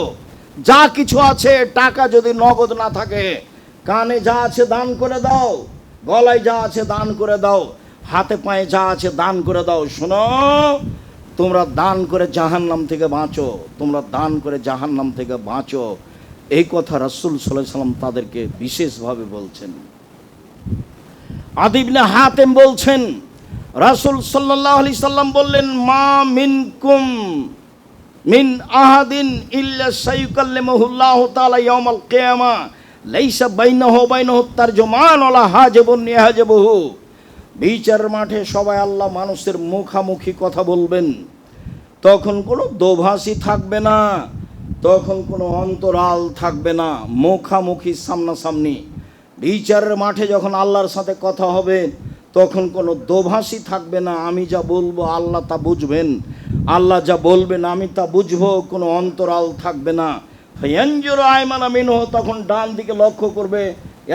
যা কিছু আছে, টাকা যদি নগদ না থাকে, কানে যা আছে দান করে দাও, গলায় যা আছে দান করে দাও, হাতে পায়ে যা আছে দান করে দাও। শোনো, তোমরা দান করে জাহান্নাম থেকে বাঁচো, তোমরা দান করে জাহান্নাম থেকে বাঁচো, এই কথা রাসূল সাল্লাল্লাহু আলাইহি ওয়াসাল্লাম তাদেরকে বিশেষভাবে বলছেন। আদী ইবনে হাতেম বলছেন, রাসূল সাল্লাল্লাহু আলাইহি সাল্লাম বললেন, মা মিনকুম মিন আহাদিন ইল্লা সাইয়ুকাল্লিমুহুল্লাহু তাআলা ইয়াউমাল কিয়ামা লাইসা বাইনাহু ওয়া বাইনাহু তারজুমান ওয়ালা হাজিবুন ইয়াহজিবুহু। বিচারের মাঠে সবাই আল্লাহ মানুষের মুখামুখি কথা বলবেন, তখন কোনো দোভাষী থাকবে না, তখন কোনো অন্তরাল থাকবে না, মুখামুখি সামনাসামনি। বিচারের মাঠে যখন আল্লাহর সাথে কথা হবে, তখন কোনো দোভাষী থাকবে না, আমি যা বলবো আল্লাহ তা বুঝবেন, আল্লাহ যা বলবেন আমি তা বুঝবো, কোনো অন্তরাল থাকবে না। ফায়ানজুরু আয়মানা মিনহু, তখন ডান দিকে লক্ষ্য করবে,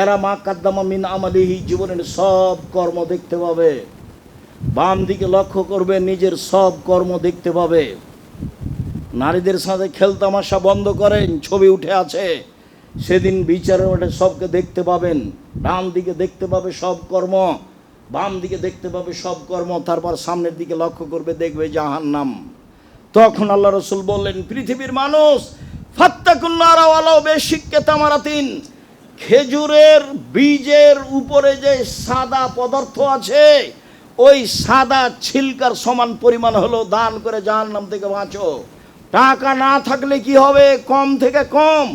এরা মা কাদ্দামা মিন আমালিহি, জীবনের সব কর্ম দেখতে পাবে। বাম দিকে লক্ষ্য করবে, নিজের সব কর্ম দেখতে পাবে। নারীদের সাথে খেলতামাশা বন্ধ করেন, ছবি উঠে আছে, সেদিন বিচারের মাঠে সবকে দেখতে পাবেন। ডান দিকে দেখতে পাবে সব কর্ম, বাম দিকে দেখতে পাবে সব কর্ম, তারপর সামনের দিকে লক্ষ্য করবে, দেখবে জাহান্নাম। তখন আল্লাহ রাসূল বললেন, পৃথিবীর মানুষ, ফাত্তাকুন নারা ওয়ালাউ বিশিক্কি তামারাতিন, খেজুরের বীজের উপরে যে সাদা পদার্থ আছে, ওই সাদা ছিলকার সমান পরিমাণ হলো দান করে জাহান্নাম থেকে বাঁচো। টাকা না থাকলে কি হবে? কম থেকে কম।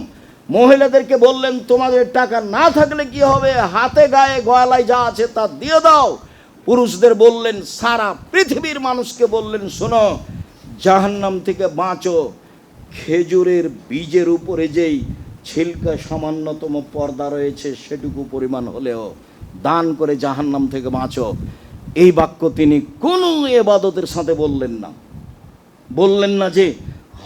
মহিলাদেরকে বললেন, তোমাদের টাকা না থাকলে কি হবে? হাতে গায়ে গলায় যা আছে তা দিয়ে দাও। পুরুষদের বললেন, সারা পৃথিবীর মানুষকে বললেন, শোনো, জাহান্নাম থেকে বাঁচো, খেজুরের বীজের উপরে যেই ছিলকা সামান্যতম পর্দা রয়েছে, সেটুকু পরিমাণ হলেও দান করে জাহান্নাম থেকে বাঁচো। এই বাক্য তিনি কোনো ইবাদতের সাথে বললেন না। বললেন না যে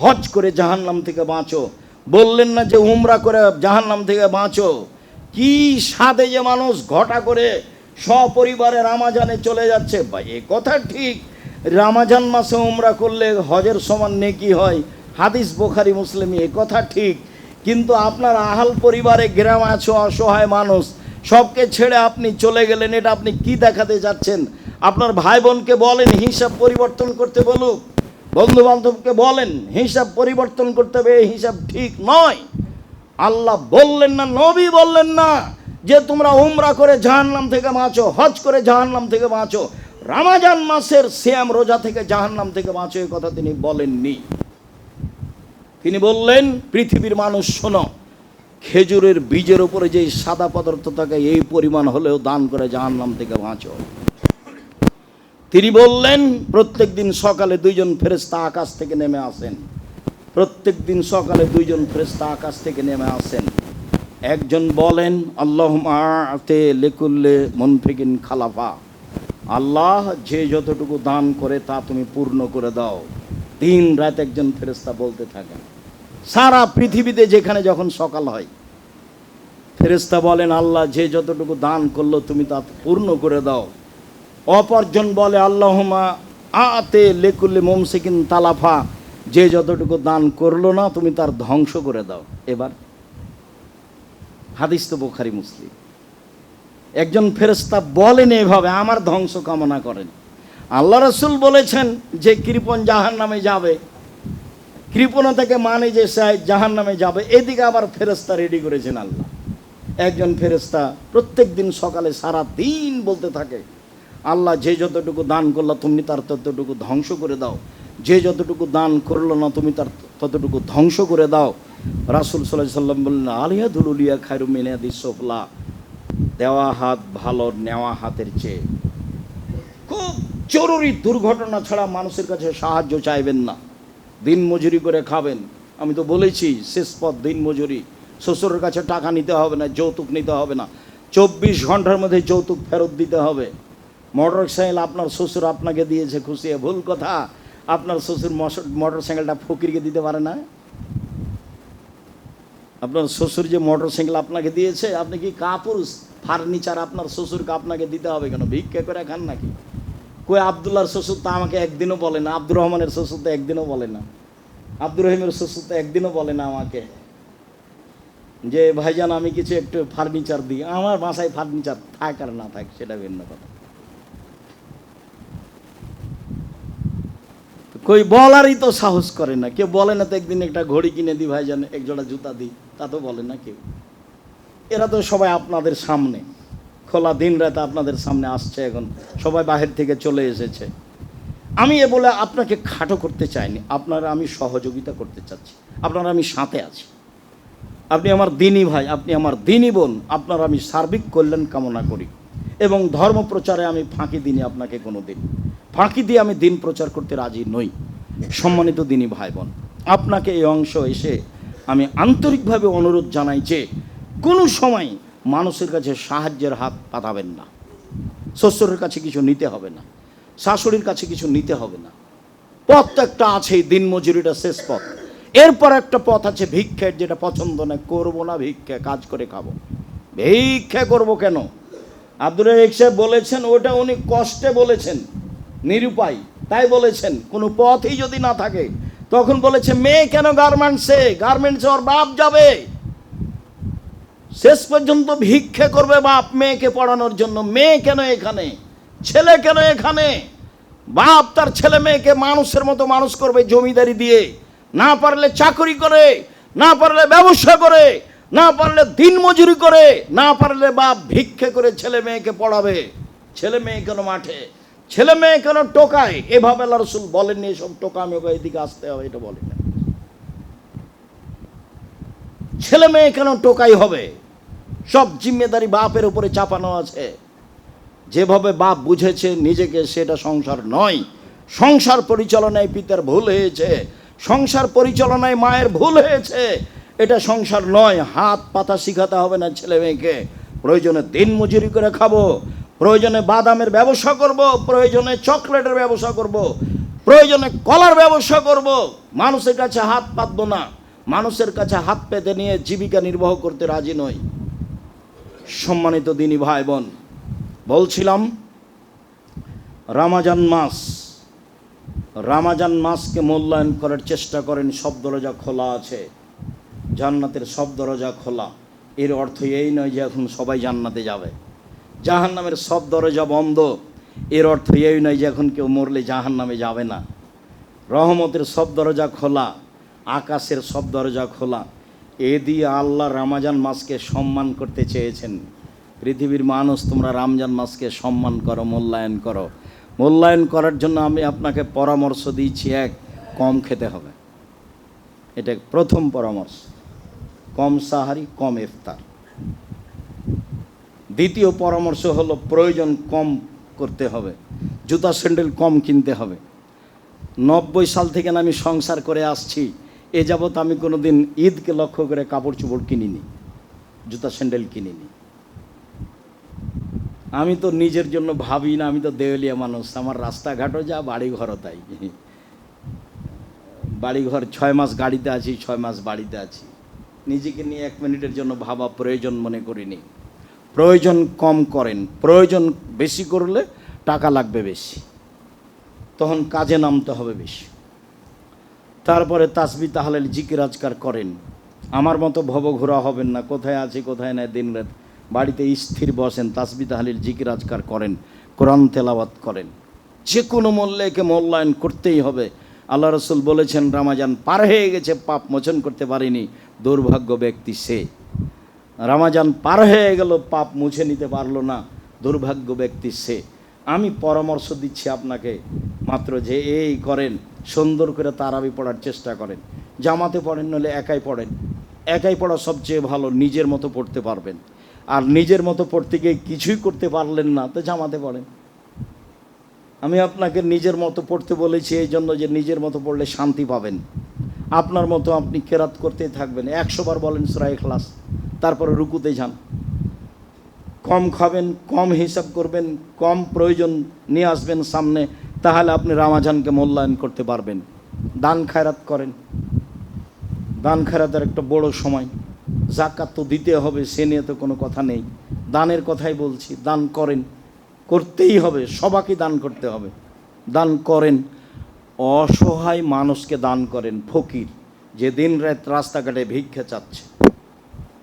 হজ করে জাহান্নাম থেকে বাঁচো, বললেন না যে উমরা করে জাহান্নাম থেকে বাঁচো। কি সাধে যে মানুষ ঘটা করে সপরিবারে রামাজানে চলে যাচ্ছে। বা এ কথা ঠিক, রামাজান মাসে উমরা করলে হজের সমান নেকি হয়, হাদিস বুখারী মুসলিম, এ কথা ঠিক। কিন্তু আপনার আহাল পরিবারে গ্রামে আছে অসহায় মানুষ, সবকে ছেড়ে আপনি চলে গেলেন, এটা আপনি কি দেখাতে যাচ্ছেন? আপনার ভাই বোনকে বলেন হিসাব পরিবর্তন করতে বলুক, বন্ধু বান্ধবকে বলেন হিসাব পরিবর্তন করতে হবে, এই হিসাব ঠিক নয়। আল্লাহ বললেন না, নবী বললেন না যে তোমরা উমরা করে জাহান্নাম থেকে বাঁচো, হজ করে জাহান্নাম থেকে বাঁচো, রমজান মাসের সিয়াম রোজা থেকে জাহান্নাম থেকে বাঁচো, এই কথা তিনি বলেননি। তিনি বললেন পৃথিবীর মানুষ শোনো, খেজুরের বীজের উপরে যে সাদা পদার্থ থাকে এই পরিমাণ হলেও দান করে জাহান্নাম থেকে বাঁচো। তিনি বললেন প্রত্যেক দিন সকালে 2 জন ফেরেশতা আকাশ থেকে নেমে আসেন, প্রত্যেক দিন সকালে 2 জন ফেরেশতা আকাশ থেকে নেমে আসেন। একজন বলেন আল্লাহুম্মা আতে লিকুল্লি মুনফিকিন খালাফা, আল্লাহ যে যতটুকু দান করে তা তুমি পূর্ণ করে দাও। দিন রাত একজন ফেরেশতা বলতে থাকেন। সারা পৃথিবীতে যেখানে যখন সকাল হয় ফেরেশতা বলেন আল্লাহ যে যতটুকু দান করলো তুমি তা পূর্ণ করে দাও। অপরজন বলে আল্লাহুম্মা আতে লিকুল্লি মুমসিকিন তালাফা, যে যতটুকু দান করলো না তুমি তার ধ্বংস করে দাও। এবার হাদিস তো বুখারী মুসলিম। একজন ফেরেশতা বলেন এভাবে আমার ধ্বংস কামনা করেন। আল্লাহ রাসূল বলেছেন যে কৃপণ জাহান্নামে যাবে, কৃপণতাকে মানে যে সে জাহান্নামে যাবে, এদিকে আবার ফেরেশতা রেডি করেছেন আল্লাহ। একজন ফেরেশতা প্রত্যেক দিন সকালে সারা দিন বলতে থাকে আল্লাহ যে যতটুকু দান করলো তুমি তার ততটুকু ধ্বংস করে দাও, যে যতটুকু দান করলো না তুমি তার ততটুকু ধ্বংস করে দাও। রাসূল সাল্লাল্লাহু আলাইহি সাল্লাম বললেন আলিয়াদুল উলিয়া খায়রুম মিন ইয়াদিস সুফলা, দেওয়া হাত ভালো নেওয়া হাতের চেয়ে। খুব জরুরি দুর্ঘটনা ছাড়া মানুষের কাছে সাহায্য চাইবেন না। দিন মজুরি করে খাবেন, আমি তো বলেছি শেষ পথ দিন মজুরি। শ্বশুরের কাছে টাকা নিতে হবে না, যৌতুক নিতে হবে না, 24 ঘন্টার মধ্যে যৌতুক ফেরত দিতে হবে। মোটর সাইকেল আপনার শ্বশুর আপনাকে দিয়েছে খুশি, ভুল কথা। আপনার শ্বশুর মোটর সাইকেলটা ফকিরকে দিতে পারে না? আপনার শ্বশুর যে মোটর সাইকেল আপনাকে দিয়েছে, আপনি কি কাপুরুষ? ফার্নিচার আপনার শ্বশুরকে আপনাকে দিতে হবে কেন? ভিক্ষা করে খান নাকি? কই আবদুল্লাহর শ্বশুর তো আমাকে একদিনও বলে না, আব্দুর রহমানের শ্বশুর তো একদিনও বলে না, আব্দুর রহিমের শ্বশুর তো একদিনও বলে না আমাকে যে ভাইজান আমি কিছু একটু ফার্নিচার দিই। আমার বাসায় ফার্নিচার থাক আর না থাক সেটা ভিন্ন কথা। কই বলারই তো সাহস করে না, কেউ বলে না তো একদিন একটা ঘড়ি কিনে দিই ভাইজান, এক জোড়া জুতা দিই, তা তো বলে না কেউ। এরা তো সবাই আপনাদের সামনে, খোলা দিন রাত আপনাদের সামনে আসছে, এখন সবাই বাহির থেকে চলে এসেছে। আমি এ বলে আপনাকে খাটো করতে চাইনি, আপনারা আমি সহযোগিতা করতে চাচ্ছি, আপনারা আমি সাথে আছি। আপনি আমার দিনী ভাই, আপনি আমার দিনী বোন, আপনার আমি সার্বিক কল্যাণ কামনা করি এবং ধর্ম প্রচারে আমি ফাঁকি দিইনি আপনাকে কোনো দিন। ফাঁকি দিয়ে আমি দিন প্রচার করতে রাজি নই। সম্মানিত দিনী ভাই বোন, আপনাকে এই অংশ এসে আমি আন্তরিকভাবে অনুরোধ জানাই যে কোনো সময় মানুষের কাছে সাহায্যের হাত পাতাবেন না। শ্বশুরের কাছে কিছু নিতে হবে না, শাশুড়ির কাছে কিছু নিতে হবে না। পথ তো একটা আছেই, দিন মজুরিটা শেষ পথ। এরপর একটা পথ আছে ভিক্ষের, যেটা পছন্দ না, করবো না ভিক্ষা, কাজ করে খাবো। ভিক্ষা করবো কেন? আব্দুর রাজ্জাক সাহেব বলেছেন ওটা উনি কষ্টে বলেছেন, নিরুপায় তাই বলেছেন। কোনো পথই যদি না থাকে তখন বলেছে মেয়ে কেন গার্মেন্টসে ওর বাপ যাবে, শেষ পর্যন্ত ভিক্ষা করবে বাপ মেয়েকে পড়ানোর জন্য। মেয়ে কেন এখানে, ছেলে কেন এখানে? বাপ তার ছেলে মেয়েকে মানুষের মতো মানুষ করবে জমিদারি দিয়ে, না পারলে চাকরি করে, না পারলে ব্যবসা করে, না পারলে দিন মজুরি করে, না পারলে বাপ ভিক্ষা করে ছেলে মেয়েকে পড়াবে। ছেলে মেয়ে কেন মাঠে, ছেলে মেয়ে কেন টোকায়? এভাবে আল্লাহ রাসূল বলেননি এসব টোকামি এদিকে আসতে হবে, এটা বলেন না। ছেলে মেয়ে কেন টোকাই হবে? সব জিম্মেদারি বাপের উপরে চাপানো আছে। যেভাবে বাপ বুঝেছে নিজেকে সেটা সংসার নয়। সংসার পরিচালনায় পিতার ভুল হয়েছে, সংসার পরিচালনায় মায়ের ভুল হয়েছে, এটা সংসার নয়। হাত পাতা শিখাতে হবে না ছেলে মেয়েকে। প্রয়োজনে দিন মজুরি করে খাবো, প্রয়োজনে বাদামের ব্যবসা করব, প্রয়োজনে চকলেটের ব্যবসা করব, প্রয়োজনে কলার ব্যবসা করব। মানুষের কাছে হাত পাতবো না, মানুষের কাছে হাত পেতে নিয়ে জীবিকা নির্বাহ করতে রাজি নই। সম্মানিত দিনী ভাই বোন, বলছিলাম রমজান মাসকে মূল্যায়ন করার চেষ্টা করেন। সব দরজা খোলা আছে, জান্নাতের সব দরজা খোলা। এর অর্থ এই নয় যে এখন সবাই জান্নাতে যাবে। জাহান্নামের সব দরজা বন্ধ, এর অর্থ এই নয় যে এখন কেউ মরলে জাহান্নামে যাবে না। রহমতের সব দরজা খোলা, আকাশের সব দরজা খোলা। এ দিয়ে আল্লাহ রমজান মাসকে সম্মান করতে চেয়েছেন। পৃথিবীর মানুষ, তোমরা রমজান মাসকে সম্মান করো, মূল্যায়ন করো। মূল্যায়ন করার জন্য আমি আপনাকে পরামর্শ দিচ্ছি, এক, কম খেতে হবে। এটা প্রথম পরামর্শ, কম সাহারি, কম ইফতার। দ্বিতীয় পরামর্শ হলো প্রয়োজন কম করতে হবে, জুতা স্যান্ডেল কম কিনতে হবে। 90 সাল থেকে আমি সংসার করে আসছি, এ যাবৎ আমি কোনো দিন ঈদকে লক্ষ্য করে কাপড় চোপড় কিনিনি, জুতা স্যান্ডেল কিনিনি। আমি তো নিজের জন্য ভাবি না, আমি তো দেউলিয়া মানুষ। আমার রাস্তাঘাটও যা, বাড়িঘরও তাই। বাড়িঘর 6 মাস গাড়িতে আছি, 6 মাস বাড়িতে আছি। নিজেকে নিয়ে 1 মিনিটের জন্য ভাবা প্রয়োজন মনে করিনি। প্রয়োজন কম করেন, প্রয়োজন বেশি করলে টাকা লাগবে বেশি, তখন কাজে নামতে হবে বেশি। তারপরে তাসবিহ তাহলিল জিকির আজকার করেন। আমার মতো ভবঘোরা হবেন না, কোথায় আছে কোথায় নাই দিন রাত। বাড়িতে স্থির বসেন, তাসবিহ তাহলিল জিকির আজকার করেন, কোরআন তেলাওয়াত করেন। যে কোনো মূল্যে একে মূল্যায়ন করতেই হবে। আল্লাহ রসুল বলেছেন, রমজান পার হয়ে গেছে, পাপ মোচন করতে পারিনি, দুর্ভাগ্য ব্যক্তি সে। রমজান পার হয়ে গেল, পাপ মুছে নিতে পারলো না, দুর্ভাগ্য ব্যক্তি সে। আমি পরামর্শ দিচ্ছি আপনাকে মাত্র, যে এই করেন, সুন্দর করে তারাবি পড়ার চেষ্টা করেন। জামাতে পড়েন, নলে একাই পড়েন। একাই পড়া সবচেয়ে ভালো, নিজের মতো পড়তে পারবেন। আর নিজের মতো পড়তে গিয়ে কিছুই করতে পারলেন না, তো জামাতে পড়েন। আমি আপনাকে নিজের মতো পড়তে বলেছি এই জন্য, যে নিজের মতো পড়লে শান্তি পাবেন। আপনার মতো আপনি কেরাত করতেই থাকবেন, 100 বার বলেন সূরা ইখলাস, তারপরে রুকুতে যান। কম খাবেন, কম হিসাব করবেন, কম প্রয়োজন নিয়ে আসবেন সামনে, তাহলে আপনি রমজানকে মূল্যায়ন করতে পারবেন। দান খায়রাত করেন, দান খায়রাতের একটা বড় সময়। যাকাত তো দিতে হবে, সে নিয়ে তো কোনো কথা নেই, দানের কথাই বলছি। দান করেন, করতেই হবে, সবাইকে দান করতে হবে। দান করেন, অসহায় মানুষকে দান করেন। ফকির যে দিন রাত রাস্তাঘাটে ভিক্ষা চাচ্ছে,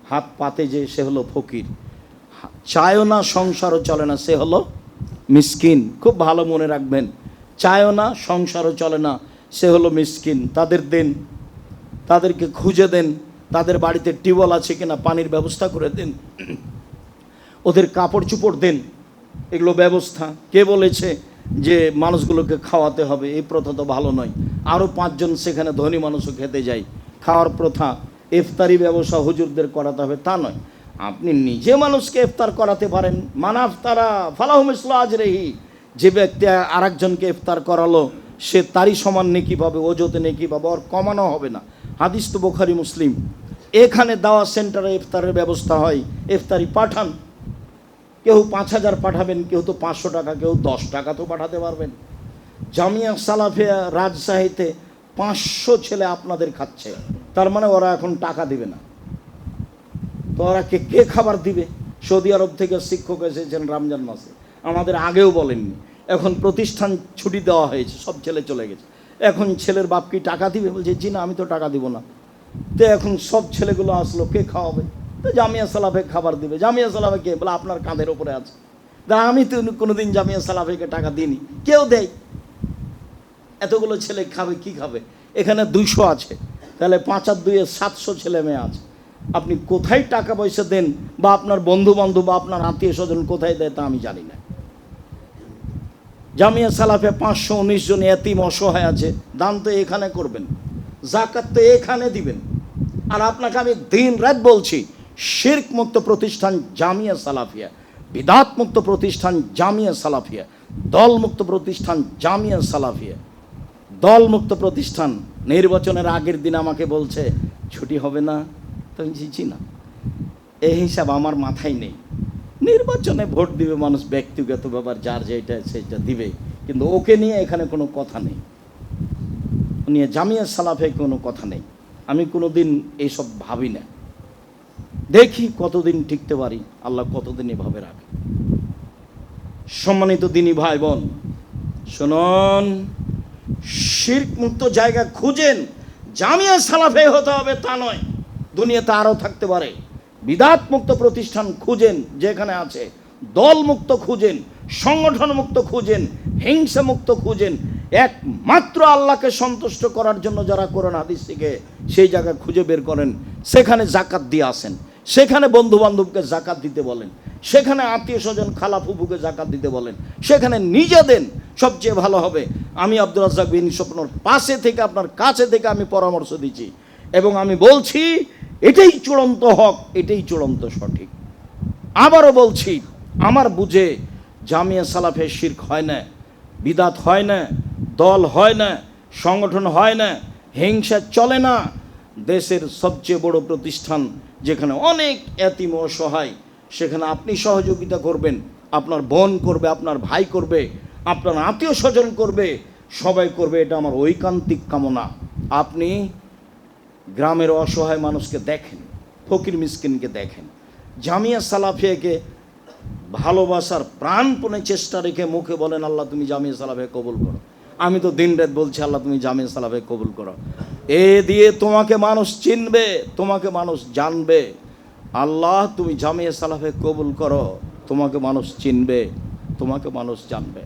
হাত পাতে যে, সে হলো ফকির। চায়ও না সংসারও চলে না, সে হলো মিসকিন। খুব ভালো মনে রাখবেন, চায়ও না সংসারও চলে না, সে হলো মিসকিন। তাদের দেন, তাদেরকে খুঁজে দেন, তাদের বাড়িতে টিউবওয়েল আছে কিনা পানির ব্যবস্থা করে দেন, ওদের কাপড় চোপড় দেন। এগুলো ব্যবস্থা। কে বলেছে যে মানুষগুলোকে খাওয়াতে হবে? এই প্রথা তো ভালো নয়। আরও 5 জন সেখানে ধনী মানুষও খেতে যায়। খাওয়ার প্রথা, ইফতারি ব্যবসা হুজুরদের করাতে হবে তা নয়। আপনি নিজে মানুষকে ইফতার করাতে পারেন। মানাফতারা ফালাহু মিসলু আজরিহি, যে ব্যক্তি আরেকজনকে ইফতার করালো, সে তারই সমান নেকি পাবে, ওজতে নেকি পাবে, ওর কমানো হবে না। হাদিস তো বুখারী মুসলিম। এখানে দাওয়া সেন্টারে ইফতারের ব্যবস্থা হয়, ইফতারি পাঠান। কেউ 5000 পাঠাবেন, কেউ তো 500 টাকা, কেউ 10 টাকা তো পাঠাতে পারবেন। জামিয়া সালাফিয়া রাজশাহীতে 500 ছেলে আপনাদের খাচ্ছে, তার মানে ওরা এখন টাকা দিবে না, তো ওরা কে খাবার দিবে? সৌদি আরব থেকে শিক্ষক এসেছেন রমজান মাসে, আমাদের আগেও বলেননি। এখন প্রতিষ্ঠান ছুটি দেওয়া হয়েছে, সব ছেলে চলে গেছে। এখন ছেলের বাপ কি টাকা দিবে? বলছে জি না, আমি তো টাকা দিব না। তো এখন সব ছেলেগুলো আসলো, কে খাওয়াবে? তো জামিয়া সালাফে খাবার দিবে। জামিয়া সালাফে কে? বলে আপনার কাঁধের ওপরে আছে। তা আমি তো কোনোদিন জামিয়া সালাফেকে টাকা দিইনি, কেউ দেয়। এতগুলো ছেলে খাবে, কি খাবে? এখানে 200 আছে, তাহলে 5 আর 2 700 ছেলে মেয়ে আছে। আপনি কোথায় টাকা পয়সা দেন, বা আপনার বন্ধু বান্ধব বা আপনার আত্মীয় স্বজন কোথায় দেয় তা আমি জানি না। জামিয়া সালাফে 519 জন এতিম অসহায় আছে, দান তো এখানে করবেন, যাকাত তো এখানে দিবেন। আর আপনাকে আমি দিন রাত বলছি, শিরক মুক্ত প্রতিষ্ঠান জামিয়া সালাফিয়া, বিদাত মুক্ত প্রতিষ্ঠান জামিয়া সালাফিয়া, দল মুক্ত প্রতিষ্ঠান জামিয়া সালাফিয়া। দল মুক্ত প্রতিষ্ঠান নির্বাচনের আগের দিন আমাকে বলছে ছুটি হবে না, তো আমি জি না, এই হিসাব আমার মাথায় নেই। নির্বাচনে ভোট দিবে মানুষ, ব্যক্তিগত ব্যাপার, যার যেটা সেটা দিবে, কিন্তু ওকে নিয়ে এখানে কোনো কথা নেই, নিয়ে জামিয়া সালাফে কোনো কথা নেই। আমি কোনো দিন এইসব ভাবি না, দেখি কতদিন টিকতে পারি, আল্লাহ কতদিন এভাবে রাখে। সম্মানিত দিনী ভাই বোন, শুনুন, শিরক মুক্ত জায়গা খুঁজেন। জামিয়া সালাফে হতে হবে তা নয়, দুনিয়াতে আরও থাকতে পারে। বিদাত মুক্ত প্রতিষ্ঠান খুঁজেন যেখানে আছে, দল মুক্ত খুঁজেন, সংগঠন মুক্ত খুঁজেন, হিংসা মুক্ত খুঁজেন। একমাত্র আল্লাহকে সন্তুষ্ট করার জন্য যারা কোরআন হাদিস থেকে সেই জায়গা খুঁজে বের করেন, সেখানে জাকাত দিয়ে আসেন, সেখানে বন্ধু বান্ধবকে জাকাত দিতে বলেন, সেখানে আত্মীয় স্বজন খালা ফুফুকে জাকাত দিতে বলেন, সেখানে নিজে দেন, সবচেয়ে ভালো হবে। আমি আব্দুর রাজ্জাক বিন স্বপ্নর পাশে থেকে আপনার কাছে থেকে আমি পরামর্শ দিচ্ছি এবং আমি বলছি এটাই চূড়ান্ত হক, এটাই চূড়ান্ত সঠিক। আবারও বলছি, আমার বুঝে জামিয়া সালাফে শিরক হয় না, বিদাত হয় না, দল হয় না, সংগঠন হয় না, হিংসা চলে না। দেশের সবচেয়ে বড় প্রতিষ্ঠান, যেখানে অনেক এতিম অসহায়, সেখানে আপনি সহযোগিতা করবেন, আপনার বোন করবে, আপনার ভাই করবে, আপনার আত্মীয় স্বজন করবে, সবাই করবে, এটা আমার ঐকান্তিক কামনা। আপনি গ্রামের অসহায় মানুষকে দেখেন, ফকির মিসকিনকে দেখেন, জামিয়া সালাফিয়াকে ভালোবাসার প্রাণপণে চেষ্টা রেখে মুখে বলেন আল্লাহ তুমি জামিয়া সালাফে কবুল করো। আমি তো দিন রাত বলছি আল্লাহ তুমি জামিয়া সালাফে কবুল করো। এ দিয়ে তোমাকে মানুষ চিনবে, তোমাকে মানুষ জানবে। আল্লাহ তুমি জামিয়া সালাফে কবুল করো, তোমাকে মানুষ চিনবে, তোমাকে মানুষ জানবে।